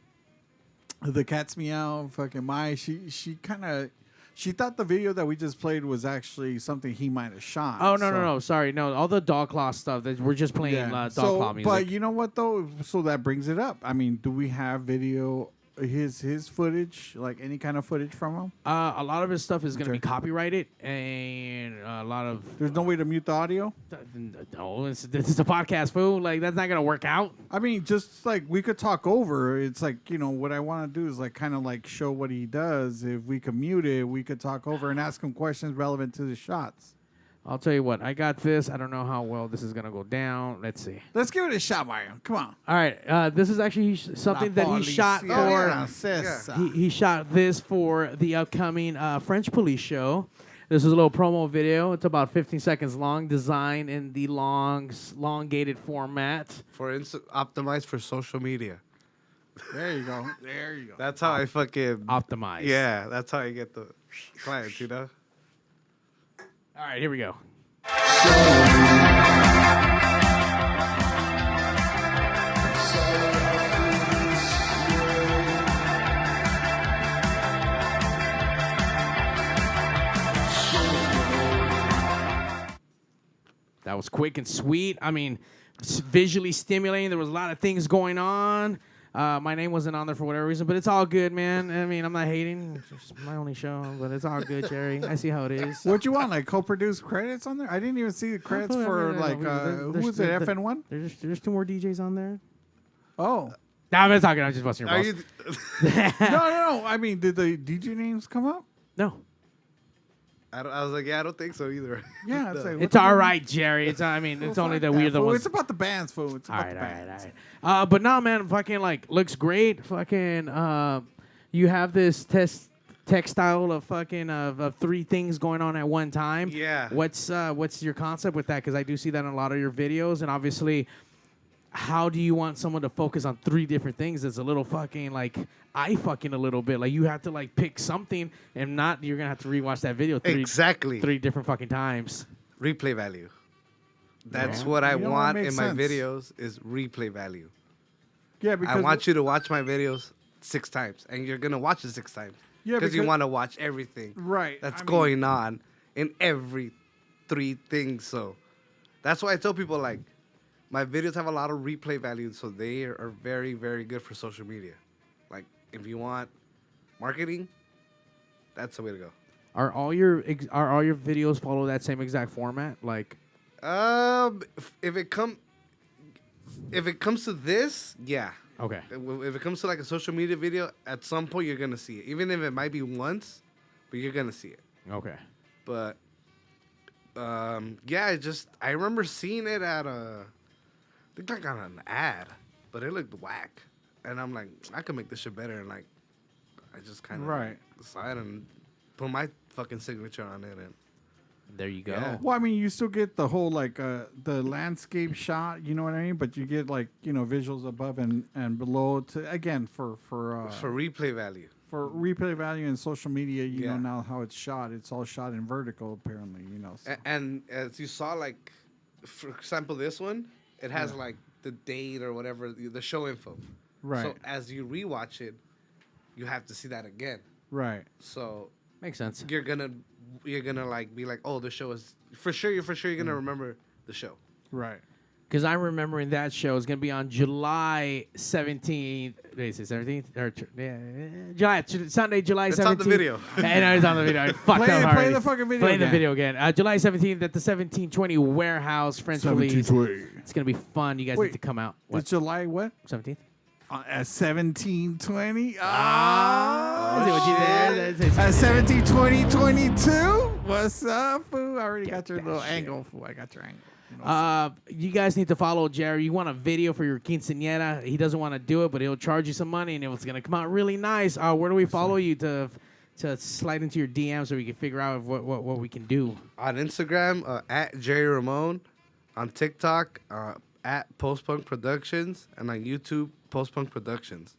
the Cat's Meow, fucking Mai, she kind of, she thought the video that we just played was actually something he might have shot. Oh, no. Sorry. No, all the Dog Claw stuff, that we're just playing Dog Claw music. But you know what, though? So that brings it up. I mean, do we have video, his footage, like any kind of footage from him? A lot of his stuff is going to be copyrighted, and a lot of... There's no way to mute the audio? No, this is a podcast, fool. Like, that's not going to work out. I mean, just like we could talk over. It's like, you know, what I want to do is like kind of like show what he does. If we could mute it, we could talk over and ask him questions relevant to the shots. I'll tell you what. I got this. I don't know how well this is going to go down. Let's see. Let's give it a shot, Mario. Come on. All right. This is actually something that he shot for... He shot this for the upcoming French Police show. This is a little promo video. It's about 15 seconds long, designed in the elongated format. Optimized for social media. There you go. There you go. That's how I fucking... Optimize. Yeah, that's how I get the clients, you know? All right, here we go. That was quick and sweet. I mean, visually stimulating. There was a lot of things going on. My name wasn't on there for whatever reason, but it's all good, man. I mean, I'm not hating. It's just my only show, but it's all good, Jerry. I see how it is. What you want, like co-produced credits on there? I didn't even see the credits for who was it, FN1? There's 2 more DJs on there. Oh. Nah, I'm talking. I'm just busting your balls. No. I mean, did the DJ names come up? No. I was like, I don't think so either. Yeah, it's all right, Jerry. It's it's only that we're the ones. It's about the bands, fool. It's about the bands. All right. But no, man, fucking like looks great. Fucking, you have this textile of fucking of 3 things going on at one time. Yeah. What's your concept with that? Because I do see that in a lot of your videos, and obviously, how do you want someone to focus on 3 different things? It's a little fucking like eye fucking a little bit. Like you have to like pick something, and not you're gonna have to rewatch that video 3 different fucking times. Replay value. That's what I want in my videos is replay value. Yeah, because I want you to watch my videos 6 times, and you're gonna watch it 6 times. Yeah, because you want to watch everything. Right. That's going on in every 3 things. So that's why I tell people like my videos have a lot of replay value, so they are very, very good for social media. Like if you want marketing, that's the way to go. Are all your videos follow that same exact format? Like, if it comes to this, yeah. Okay. If it comes to like a social media video, at some point you're gonna see it, even if it might be once, but you're gonna see it. Okay. But yeah, I remember seeing it at I think like on an ad, but it looked whack, and I'm like, I could make this shit better, and like, I just kind of decided and put my fucking signature on it, and there you go. Yeah. Well, I mean, you still get the whole like the landscape shot, you know what I mean? But you get like, you know, visuals above and below to again for replay value. For replay value in social media, you know now how it's shot. It's all shot in vertical, apparently, you know. So. And as you saw, like for example, this one, it has like the date or whatever, the show info. Right. So as you rewatch it, you have to see that again. Right. So makes sense. You're gonna like be like, oh, the show is for sure. You're gonna remember the show. Right. Because I'm remembering that show is going to be on July 17th. Wait, is it 17th? Sunday, July 17th. It's on the video. I know it's on the video. I fucked up already. Play the fucking video Play again. the video again. July 17th at the 1720 Warehouse, French Police. It's going to be fun. You guys need to come out. What? It's July what? 17th. At 1720. At 1720 22. What's up, fool? I already got your little angle, fool. I got your angle. You guys need to follow Jerry. You want a video for your quinceañera. He doesn't want to do it, but he'll charge you some money, and it's going to come out really nice. Where do we follow you to slide into your DM so we can figure out what we can do? On Instagram, at Jerry Ramone. On TikTok, at Post-Punk Productions. And on YouTube, Post-Punk Productions.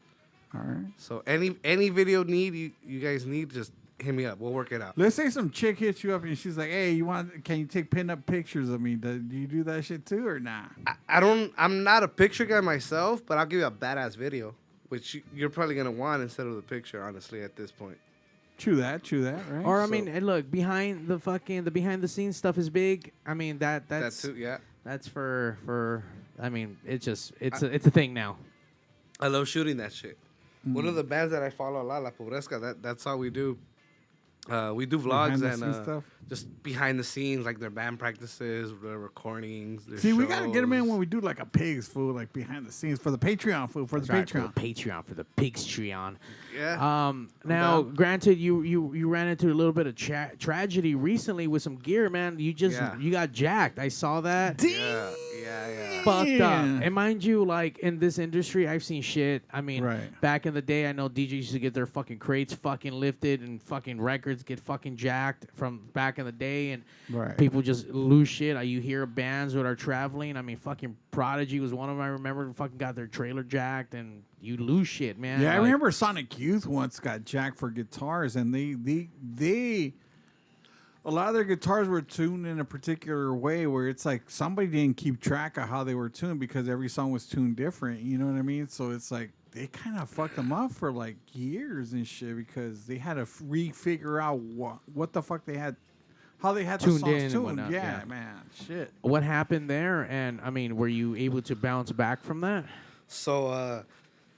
All right. So any video you guys need, just hit me up. We'll work it out. Let's say some chick hits you up and she's like, "Hey, can you take pin-up pictures of me?" Do you do that shit too or nah? I'm not a picture guy myself, but I'll give you a badass video. which you're probably gonna want instead of the picture, honestly, at this point. True that, right? Or I mean, and look, behind the scenes stuff is big. I mean that's too, yeah. That's for I mean, it's a thing now. I love shooting that shit. One of the bands that I follow a lot, La Pobresca, that's all we do. We do vlogs and stuff. Just behind the scenes, like their band practices, their recordings. Their See, shows. we gotta get them in when we do like a Pigz food, like behind the scenes for the Patreon food, for the Patreon. For the Pigzreon. Yeah. Now, granted, you ran into a little bit of tragedy recently with some gear, man. You got jacked. I saw that. Yeah. Fucked up. And mind you, like in this industry, I've seen shit. I mean, back in the day, I know DJs used to get their fucking crates fucking lifted and fucking records get fucking jacked from back in the day, and people just lose shit. You hear of bands that are traveling. I mean, fucking Prodigy was one of them. I remember fucking got their trailer jacked, and you lose shit, man. Yeah, I remember Sonic Youth once got jacked for guitars, and they a lot of their guitars were tuned in a particular way where it's like somebody didn't keep track of how they were tuned because every song was tuned different. You know what I mean? So it's like they kind of fucked them up for like years and shit because they had to refigure out what the fuck they had, how they had the songs tuned. Yeah, man, shit. What happened there? And I mean, were you able to bounce back from that? So,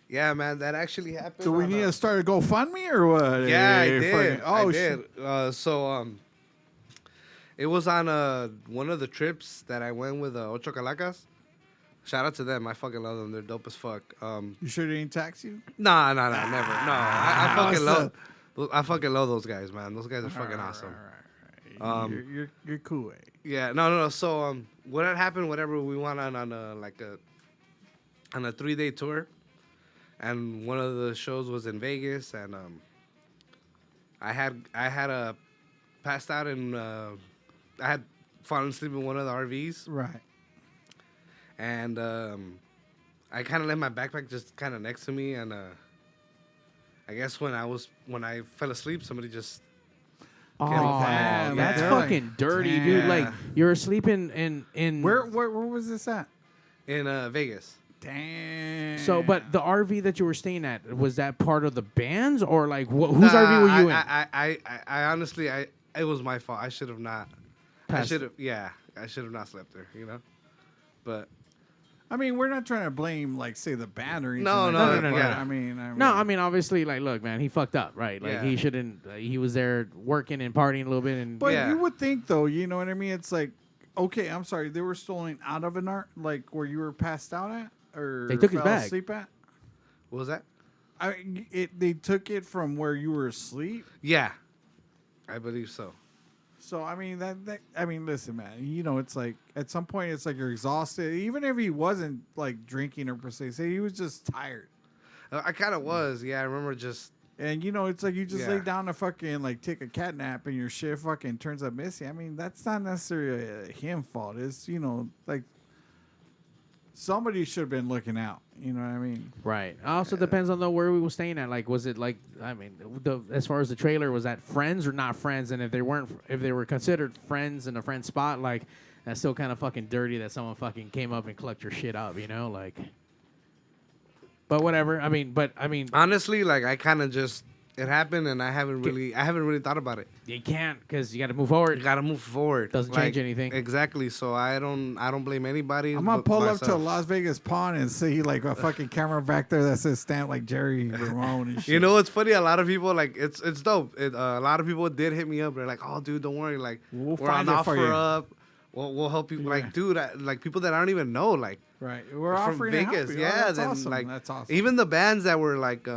yeah, man, that actually happened. So we need to start a GoFundMe or what? Yeah, I did. I did. It was on one of the trips that I went with Ocho Calacas. Shout out to them. I fucking love them. They're dope as fuck. You sure they didn't tax you? Nah, never. No, I fucking love those guys, man. Those guys are fucking awesome. Right. You're cool. Eh? Yeah, no. So what had happened? Whatever, we went on a 3-day tour, and one of the shows was in Vegas, and I had passed out and I had fallen asleep in one of the RVs. Right. And I kind of left my backpack just kind of next to me, and I guess when I fell asleep, somebody just. Oh, man, that's fucking dirty, dude. Like you're sleeping in. Where was this at? In Vegas. Damn. So, but the RV that you were staying at, was that part of the band's or like whose RV were you in? I honestly, it was my fault. I should have not. I should have not slept there. You know, but. I mean, we're not trying to blame, like, say, the band or anything. No. Yeah. I mean, obviously, like, look, man, he fucked up, right? Like, he shouldn't. He was there working and partying a little bit, and. But you would think, though, you know what I mean? It's like, okay, I'm sorry, they were stolen out of an art, like where you were passed out at, or they took his bag. Asleep at. What was that? They took it from where you were asleep. Yeah, I believe so. So I mean listen, man. You know, it's like at some point it's like you're exhausted. Even if he wasn't like drinking or per se, say he was just tired. I kind of was. Yeah, I remember just. And you know, it's like you just lay down to fucking like take a cat nap and your shit fucking turns up missing. I mean, that's not necessarily him fault. It's, you know, like somebody should have been looking out. You know what I mean? Right. Also depends on where we were staying at. Like, was it like, I mean, as far as the trailer, was that friends or not friends? And if they were considered friends in a friend spot, like, that's still kind of fucking dirty that someone fucking came up and collected your shit up, you know? Like, but whatever. I mean, honestly, like, I kind of just, it happened and I haven't really thought about it. You can't, because you got to move forward. You got to move forward. Doesn't change anything. Exactly. So I don't blame anybody. I'm gonna pull up to Las Vegas Pawn and see like a fucking camera back there that says stamp like Jerry Ramone and shit. You know what's funny? A lot of people like it's dope. A lot of people did hit me up. They're like, "Oh, dude, don't worry. Like, we're on offer up. We'll help you." Like, dude, like people that I don't even know. Like, right? We're from offering Vegas. to help you. Yeah, that's then awesome. like that's awesome. Even the bands that were like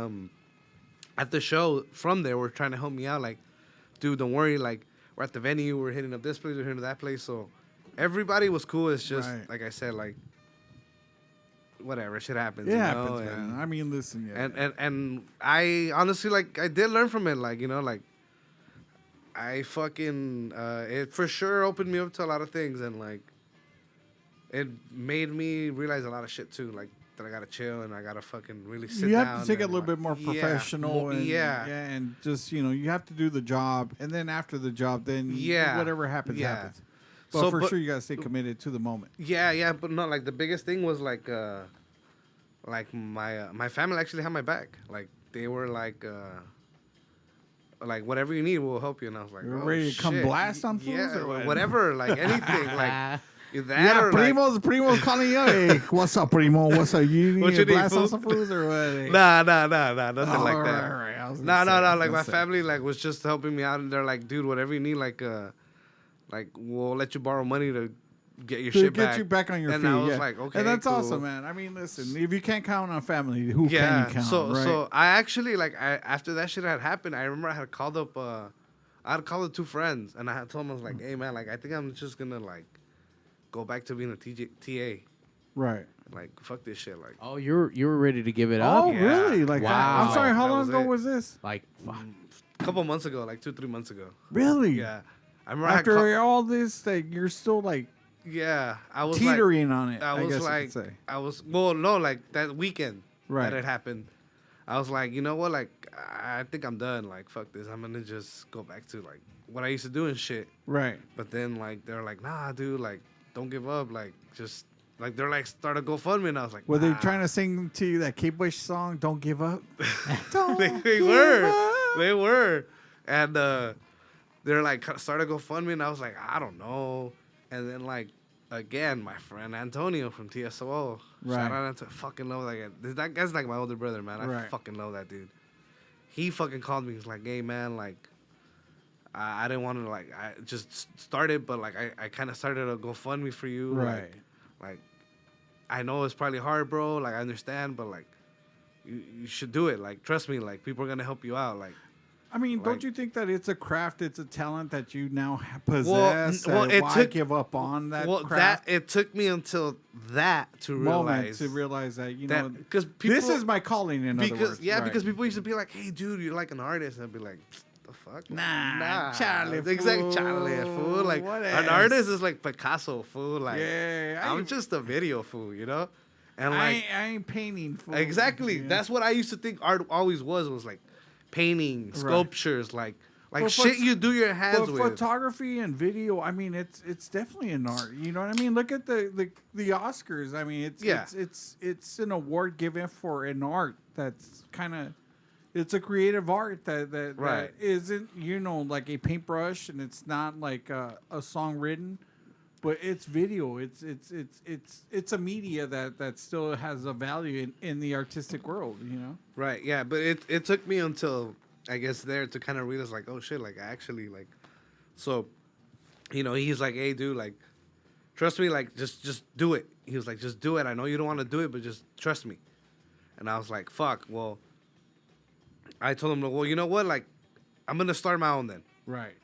at the show from there were trying to help me out. Like, dude, don't worry. Like, we're at the venue. We're hitting up this place. We're hitting that place. So everybody was cool. It's just like I said, like whatever shit happens. It happens, man. I mean, listen, and I honestly like I did learn from it. Like, you know, like I fucking it for sure opened me up to a lot of things, and like it made me realize a lot of shit too. Like, that I gotta chill and I gotta fucking really sit down. You have to take it a little bit more professional. And just, you know, you have to do the job. And then after the job, then whatever happens, happens. But sure, you gotta stay committed to the moment. Yeah, but no, like the biggest thing was like like my family actually had my back. Like they were like whatever you need, we'll help you. And I was like, You're ready to come blast on fools or what? whatever, like anything, like. Yeah, or Primo's calling you. Hey, what's up, Primo? What's up? You need to blast on some foods or what? Nah, nothing like that. Right. No. Like my family, like was just helping me out, and they're like, dude, whatever you need, like we'll let you borrow money to get your shit back. Get you back on your feet. And I was like, okay, and that's cool. awesome, man. I mean, listen, if you can't count on family, who can you count? So I actually after that shit had happened, I remember I had called up, two friends, and I had told them, I was like, hey man, like I think I'm just gonna like go back to being a TA. Right. Like fuck this shit. Like oh, you were ready to give it up? Oh, really? Like wow. I'm sorry. How long ago was this? Like a couple months ago, like 2-3 months ago. Really? Yeah. I remember after all this, like you're still like. Yeah, I was teetering on it. I was like, like that weekend that it happened. I was like, you know what? Like, I think I'm done. Like, fuck this. I'm gonna just go back to like what I used to do and shit. Right. But then like they're like, nah, dude. Like, don't give up. Like, just like they're like start a GoFundMe, and I was like, were they trying to sing to you that Kate Bush song, "Don't Give Up"? They were, and they're like start a GoFundMe, and I was like, I don't know. And then like again, my friend Antonio from TSO. Right. Shout out to fucking love that guy. That guy's like my older brother, man. I fucking love that dude. He fucking called me. He's like, hey man, like I didn't want to like I just started, but like I kind of started a GoFundMe for you. Right. Like I know it's probably hard, bro. Like I understand, but like you should do it. Like trust me. Like people are gonna help you out. Like. I mean, don't you think that it's a craft, it's a talent that you now possess? Why give up on that craft? It took me until that to realize that, you know, because this is my calling, in other words. Yeah, because people used to be like, hey, dude, you're like an artist. And I'd be like, the fuck? Nah. Charlie, exactly, Charlie, fool. Like, an artist is like Picasso, fool. Like, I'm just a video fool, you know? And like, I ain't painting, fool. Exactly. Yeah. That's what I used to think art always was like, painting, sculptures, like shit you do your hands with. Photography and video, I mean, it's definitely an art. You know what I mean? Look at the Oscars. I mean, it's an award given for an art that's kind of, it's a creative art that isn't, you know, like a paintbrush, and it's not like a song written, but it's video. It's a media that still has a value in the artistic world, you know? Right, yeah, but it took me until, I guess, there to kind of realize, like, oh, shit, like, actually, like, so, you know, he's like, hey, dude, like, trust me, like, just do it. He was like, just do it. I know you don't want to do it, but just trust me. And I was like, fuck, well, I told him, well, you know what, like, I'm going to start my own then. Right.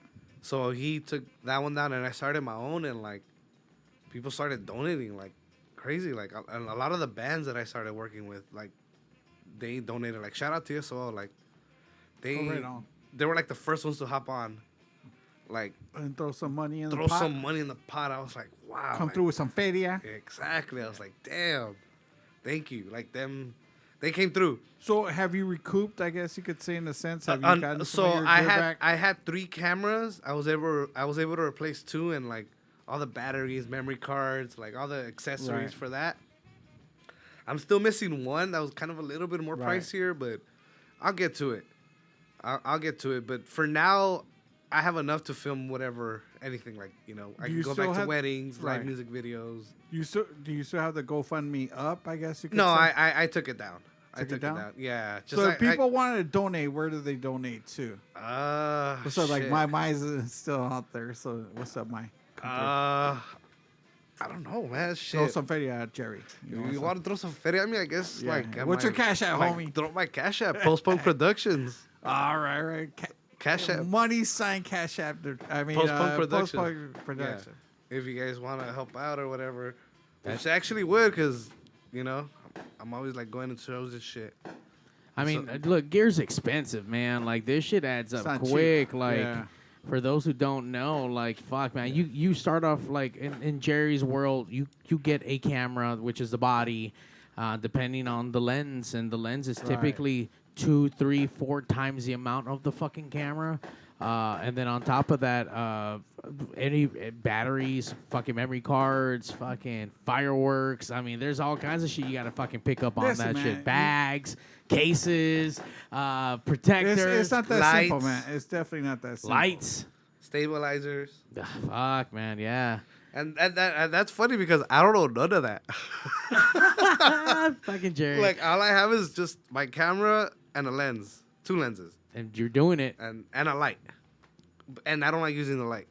So he took that one down, and I started my own, and, like, people started donating like crazy. Like, a lot of the bands that I started working with, like, they donated. Like, shout out to TSO. Like, they were like the first ones to hop on. Like, and throw some money in the pot. Throw some money in the pot. I was like, wow. Come through with some feria. Exactly. I was like, damn. Thank you. Like, them, they came through. So have you recouped, I guess you could say, in a sense? Have you gotten so I had 3 cameras. I was able to replace 2, and like all the batteries, memory cards, like all the accessories for that. I'm still missing 1 that was kind of a little bit more pricier, but I'll get to it. I'll get to it. But for now, I have enough to film anything, like, you know, I can go back to weddings, live music videos. Do you still have the GoFundMe up, I guess you could say? No, I took it down. I took it down? Yeah. So if people wanted to donate, where do they donate to? What's up? Like, my is still out there. So what's up, my? I don't know, man. Shit. Throw some feria at Jerry. You want to throw some feria at me? I guess. Yeah. Like, what's your cash app, homie? Throw my cash app. Postpone Productions. All right. Cash app. Money sign cash app. I mean, Postpone Production. Postpone Production. Yeah. If you guys want to help out or whatever, which actually would, because, you know, I'm always like going to shows and shit. I mean, look, gear's expensive, man. Like, this shit adds up quick. Cheap. Like, for those who don't know, like, fuck, man, you start off like in Jerry's world, you get a camera, which is the body, depending on the lens, and the lens is typically 2, 3, 4 times the amount of the fucking camera. And then on top of that, any batteries, fucking memory cards, fucking fireworks. I mean, there's all kinds of shit you got to fucking pick up on Listen, that man, shit. Bags, cases, protectors. It's not that Lights. simple, man. It's definitely not that simple. Lights. Stabilizers. Fuck, man, yeah. And that's funny because I don't know none of that. Fucking Jerry. Like, all I have is just my camera and a lens. 2 lenses. And you're doing it. And a light. And I don't like using the light.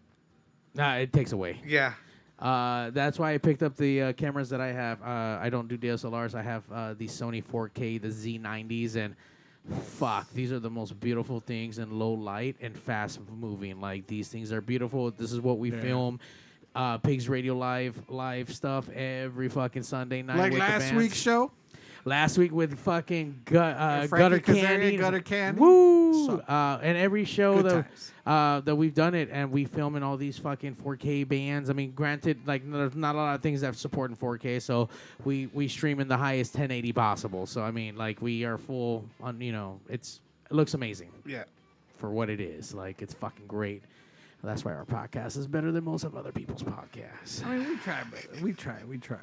Nah, it takes away. Yeah. That's why I picked up the cameras that I have. I don't do DSLRs. I have the Sony 4K, the Z90s, and fuck, these are the most beautiful things in low light and fast moving. Like, these things are beautiful. This is what we film. Pigz Radio live stuff every fucking Sunday night. Like with last the week's show? Last week with fucking Gutter Kazarian, Candy. Gutter Candy. Woo! So, and every show good that we've done it, and we film in all these fucking 4K bands. I mean, granted, like, there's not a lot of things that support in 4K, so we stream in the highest 1080 possible. So, I mean, like, we are full on, it looks amazing. Yeah. For what it is. Like, it's fucking great. That's why our podcast is better than most of other people's podcasts. I mean, we try, brother. We try.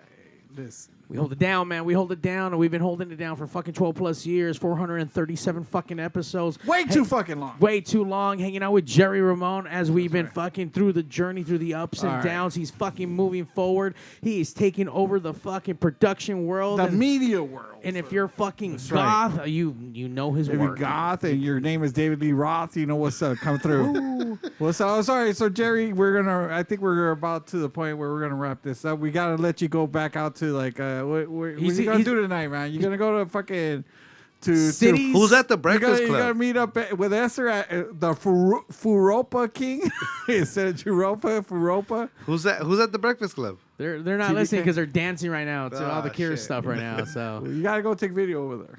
Listen. We hold it down, man. We hold it down, and we've been holding it down for fucking 12 plus years, 437 fucking episodes. Way too fucking long. Way too long, hanging out with Jerry Ramone as we've been fucking through the journey, through the ups and downs. He's fucking moving forward. He is taking over the fucking production world. The media world. And if you're fucking That's goth, right. you know his If you're work. goth and your name is David Lee Roth, you know what's up. Come through. What's up? Oh, sorry. So, Jerry, I think we're about to the point where we're going to wrap this up. We got to let you go back out to, like, what are you going to do tonight, man? You going to go to fucking... Cities? Who's at the Breakfast You Club? got to meet up with Esther at the Furopa King. Instead of Europa, Furopa. Who's at the Breakfast Club? They're not listening because they're dancing right now to all the Cure shit. stuff right now. So You got to go take video over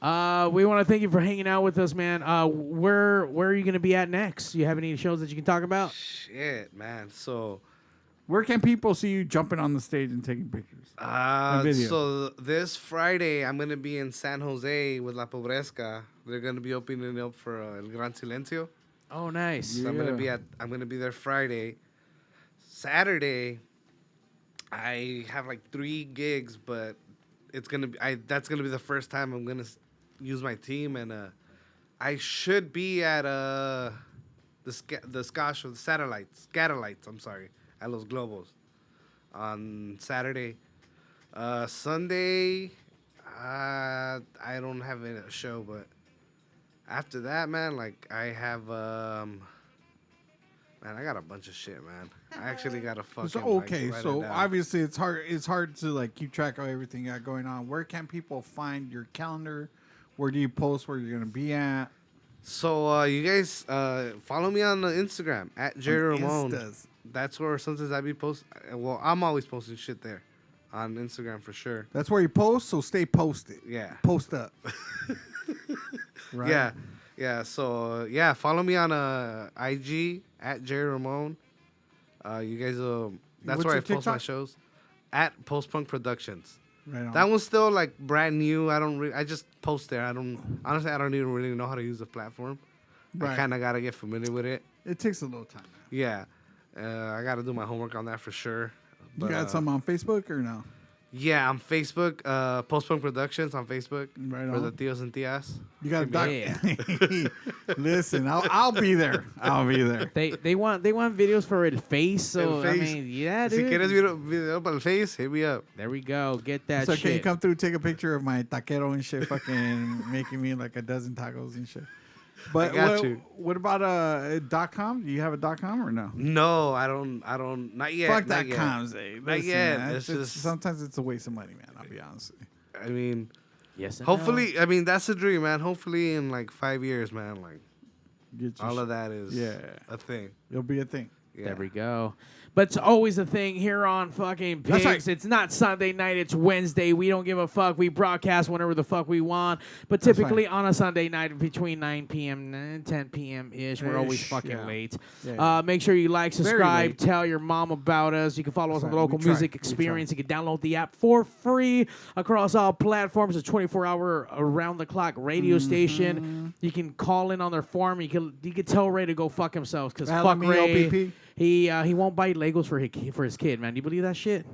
there. we want to thank you for hanging out with us, man. Where are you going to be at next? You have any shows that you can talk about? Shit, man. So, Where can people see you jumping on the stage and taking pictures? Video. so this Friday I'm gonna be in San Jose with La Pobresca. They're gonna be opening up for El Gran Silencio. Oh, nice. So I'm gonna be there Friday. Saturday, I have like 3 gigs, but that's gonna be the first time I'm gonna use my team, and I should be at the Scotch of the Scatterlights. I'm sorry, at Los Globos on Saturday. Sunday, I don't have a show, but after that, man, like I have, man, I got a bunch of shit, man. I actually got a fucking. So, okay, write it so down. obviously it's hard to like keep track of everything you got going on. Where can people find your calendar? Where do you post where you're gonna be at? So you guys follow me on Instagram at Jerry Ramone. Instas. That's where sometimes I be posting. Well, I'm always posting shit there on Instagram for sure. That's where you post, so stay posted. Yeah. Post up. Right? Yeah. So follow me on IG at Jerry Ramone. You guys, that's What's where I your post my TikTok? shows at Post Punk Productions. Right on. That one's still like brand new. I just post there. I don't even really know how to use the platform. I Right. kind of gotta get familiar with it. It takes a little time. Yeah. I gotta do my homework on that for sure. You But, got some on Facebook or no? Yeah, on Facebook, Post Punk Productions on Facebook Right for on. the Tios and Tias. You got Yeah. Listen, I'll be there. I'll be there. They want videos for El Face. So El I Face. mean, yeah, Si dude. quieres video para el Face, hit me up. There we go. Get that So shit. can you come through, take a picture of my taquero and shit, fucking making me like a dozen tacos and shit. But I got what, you. what about .com? Do you have a .com or no? No, I don't. Not yet. Fuck not yet. .coms, eh? Not Listen, yet. man, It's it's just- sometimes it's a waste of money, man. I'll be honest with you. I mean, Yes. and hopefully, I mean that's the dream, man. Hopefully, in like 5 years, man, like Get your all shit. of that is Yeah. a thing. It'll be a thing. Yeah. There we go. But it's always a thing here on fucking Pigz. That's right. It's not Sunday night. It's Wednesday. We don't give a fuck. We broadcast whenever the fuck we want. But typically on a Sunday night between 9 p.m. and 10 p.m.-ish, we're always fucking late. Yeah. Make sure you like, subscribe, late. tell your mom about us. You can follow us on the local We try. music We experience. You can download the app for free across all platforms. It's a 24-hour around-the-clock radio station. You can call in on their forum. You can tell Ray to go fuck himself because fuck Ray. LMEOPP. He won't buy Legos for his kid, man. Do you believe that shit?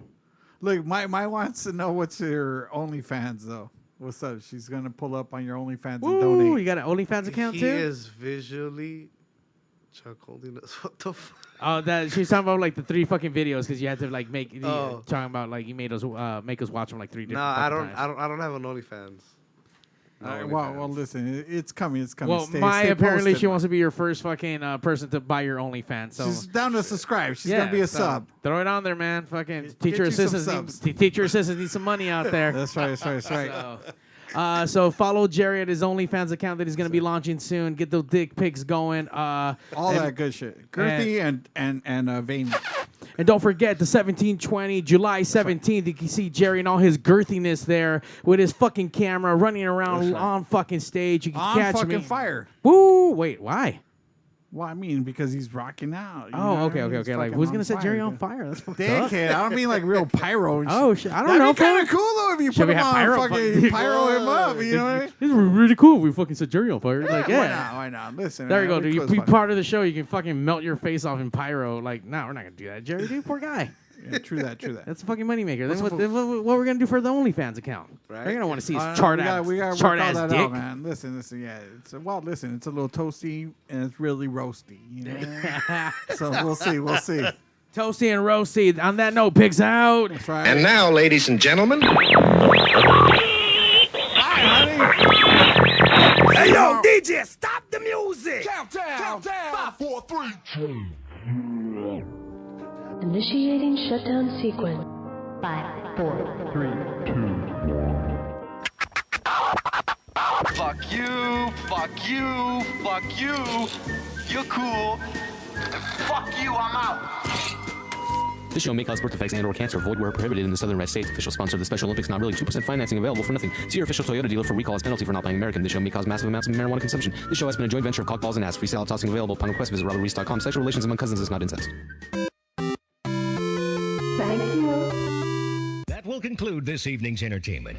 Look, my wants to know what's your OnlyFans though. What's up? She's gonna pull up on your OnlyFans and Ooh, donate. you got an OnlyFans account He too? is visually Chuck holding us. What the fuck? Oh, that she's talking about like the 3 fucking videos because you had to like make Oh. talking about like you made us make us watch them like 3 different. Nah, times. I don't have an OnlyFans. Well, listen, it's coming. It's coming. Well, Stay apparently posted, she man. wants to be your first fucking person to buy your OnlyFans. So She's down to subscribe. She's gonna be a so sub. Throw it on there, man. Fucking Get teacher you some assistants. subs. Teacher assistants need some money out there. That's right. That's right. So follow Jerry at his OnlyFans account that he's going to be launching soon. Get those dick pics going. All that good shit. Girthy and veiny. And don't forget the 1720, July 17th. You can see Jerry and all his girthiness there with his fucking camera running around on fucking stage. You can On catch fucking me. fire. Woo! Wait, why? Well, I mean, because he's rocking out. you know Oh, what I okay. mean? He's Like, fucking who's on gonna set fire, Jerry dude. on fire? That's fucked up. Dickhead. I don't mean like real pyro and shit. Oh shit! I don't That'd know. be kind fam. of cool though if you Should put we him have on pyro? fucking pyro him up. You know what I mean? This is really cool. We fucking set Jerry on fire. Like, Why not? Why not? Listen. There man, you go, we dude. You close be fun. part of the show. You can fucking melt your face off in pyro. Like, no, we're not gonna do that, Jerry. Dude, poor guy. Yeah, true that. That's a fucking moneymaker. Then What's what we're gonna do for the OnlyFans account? Right. They're gonna want to see his No, chart we ass, gotta work chart all ass that dick. out, man. Listen. Yeah, it's a little toasty and it's really roasty. You know. So we'll see. Toasty and roasty. On that note, Pigz out. That's right. And now, ladies and gentlemen. Hey, yo, DJ, stop the music! Countdown. 5, 4, 3, 2. Initiating shutdown sequence. 5, 4, 3, 2. Fuck you, fuck you, fuck you. You're cool. Fuck you, I'm out. This show may cause birth defects and/or cancer. Void where prohibited in the Southern United States. Official sponsor of the Special Olympics. Not really. 2% financing available for nothing. See your official Toyota dealer for recall as penalty for not buying American. This show may cause massive amounts of marijuana consumption. This show has been a joint venture of cockballs and ass. Free salad tossing available upon request. Visit robertreese.com. Sexual relations among cousins is not incest. Thank you. That will conclude this evening's entertainment.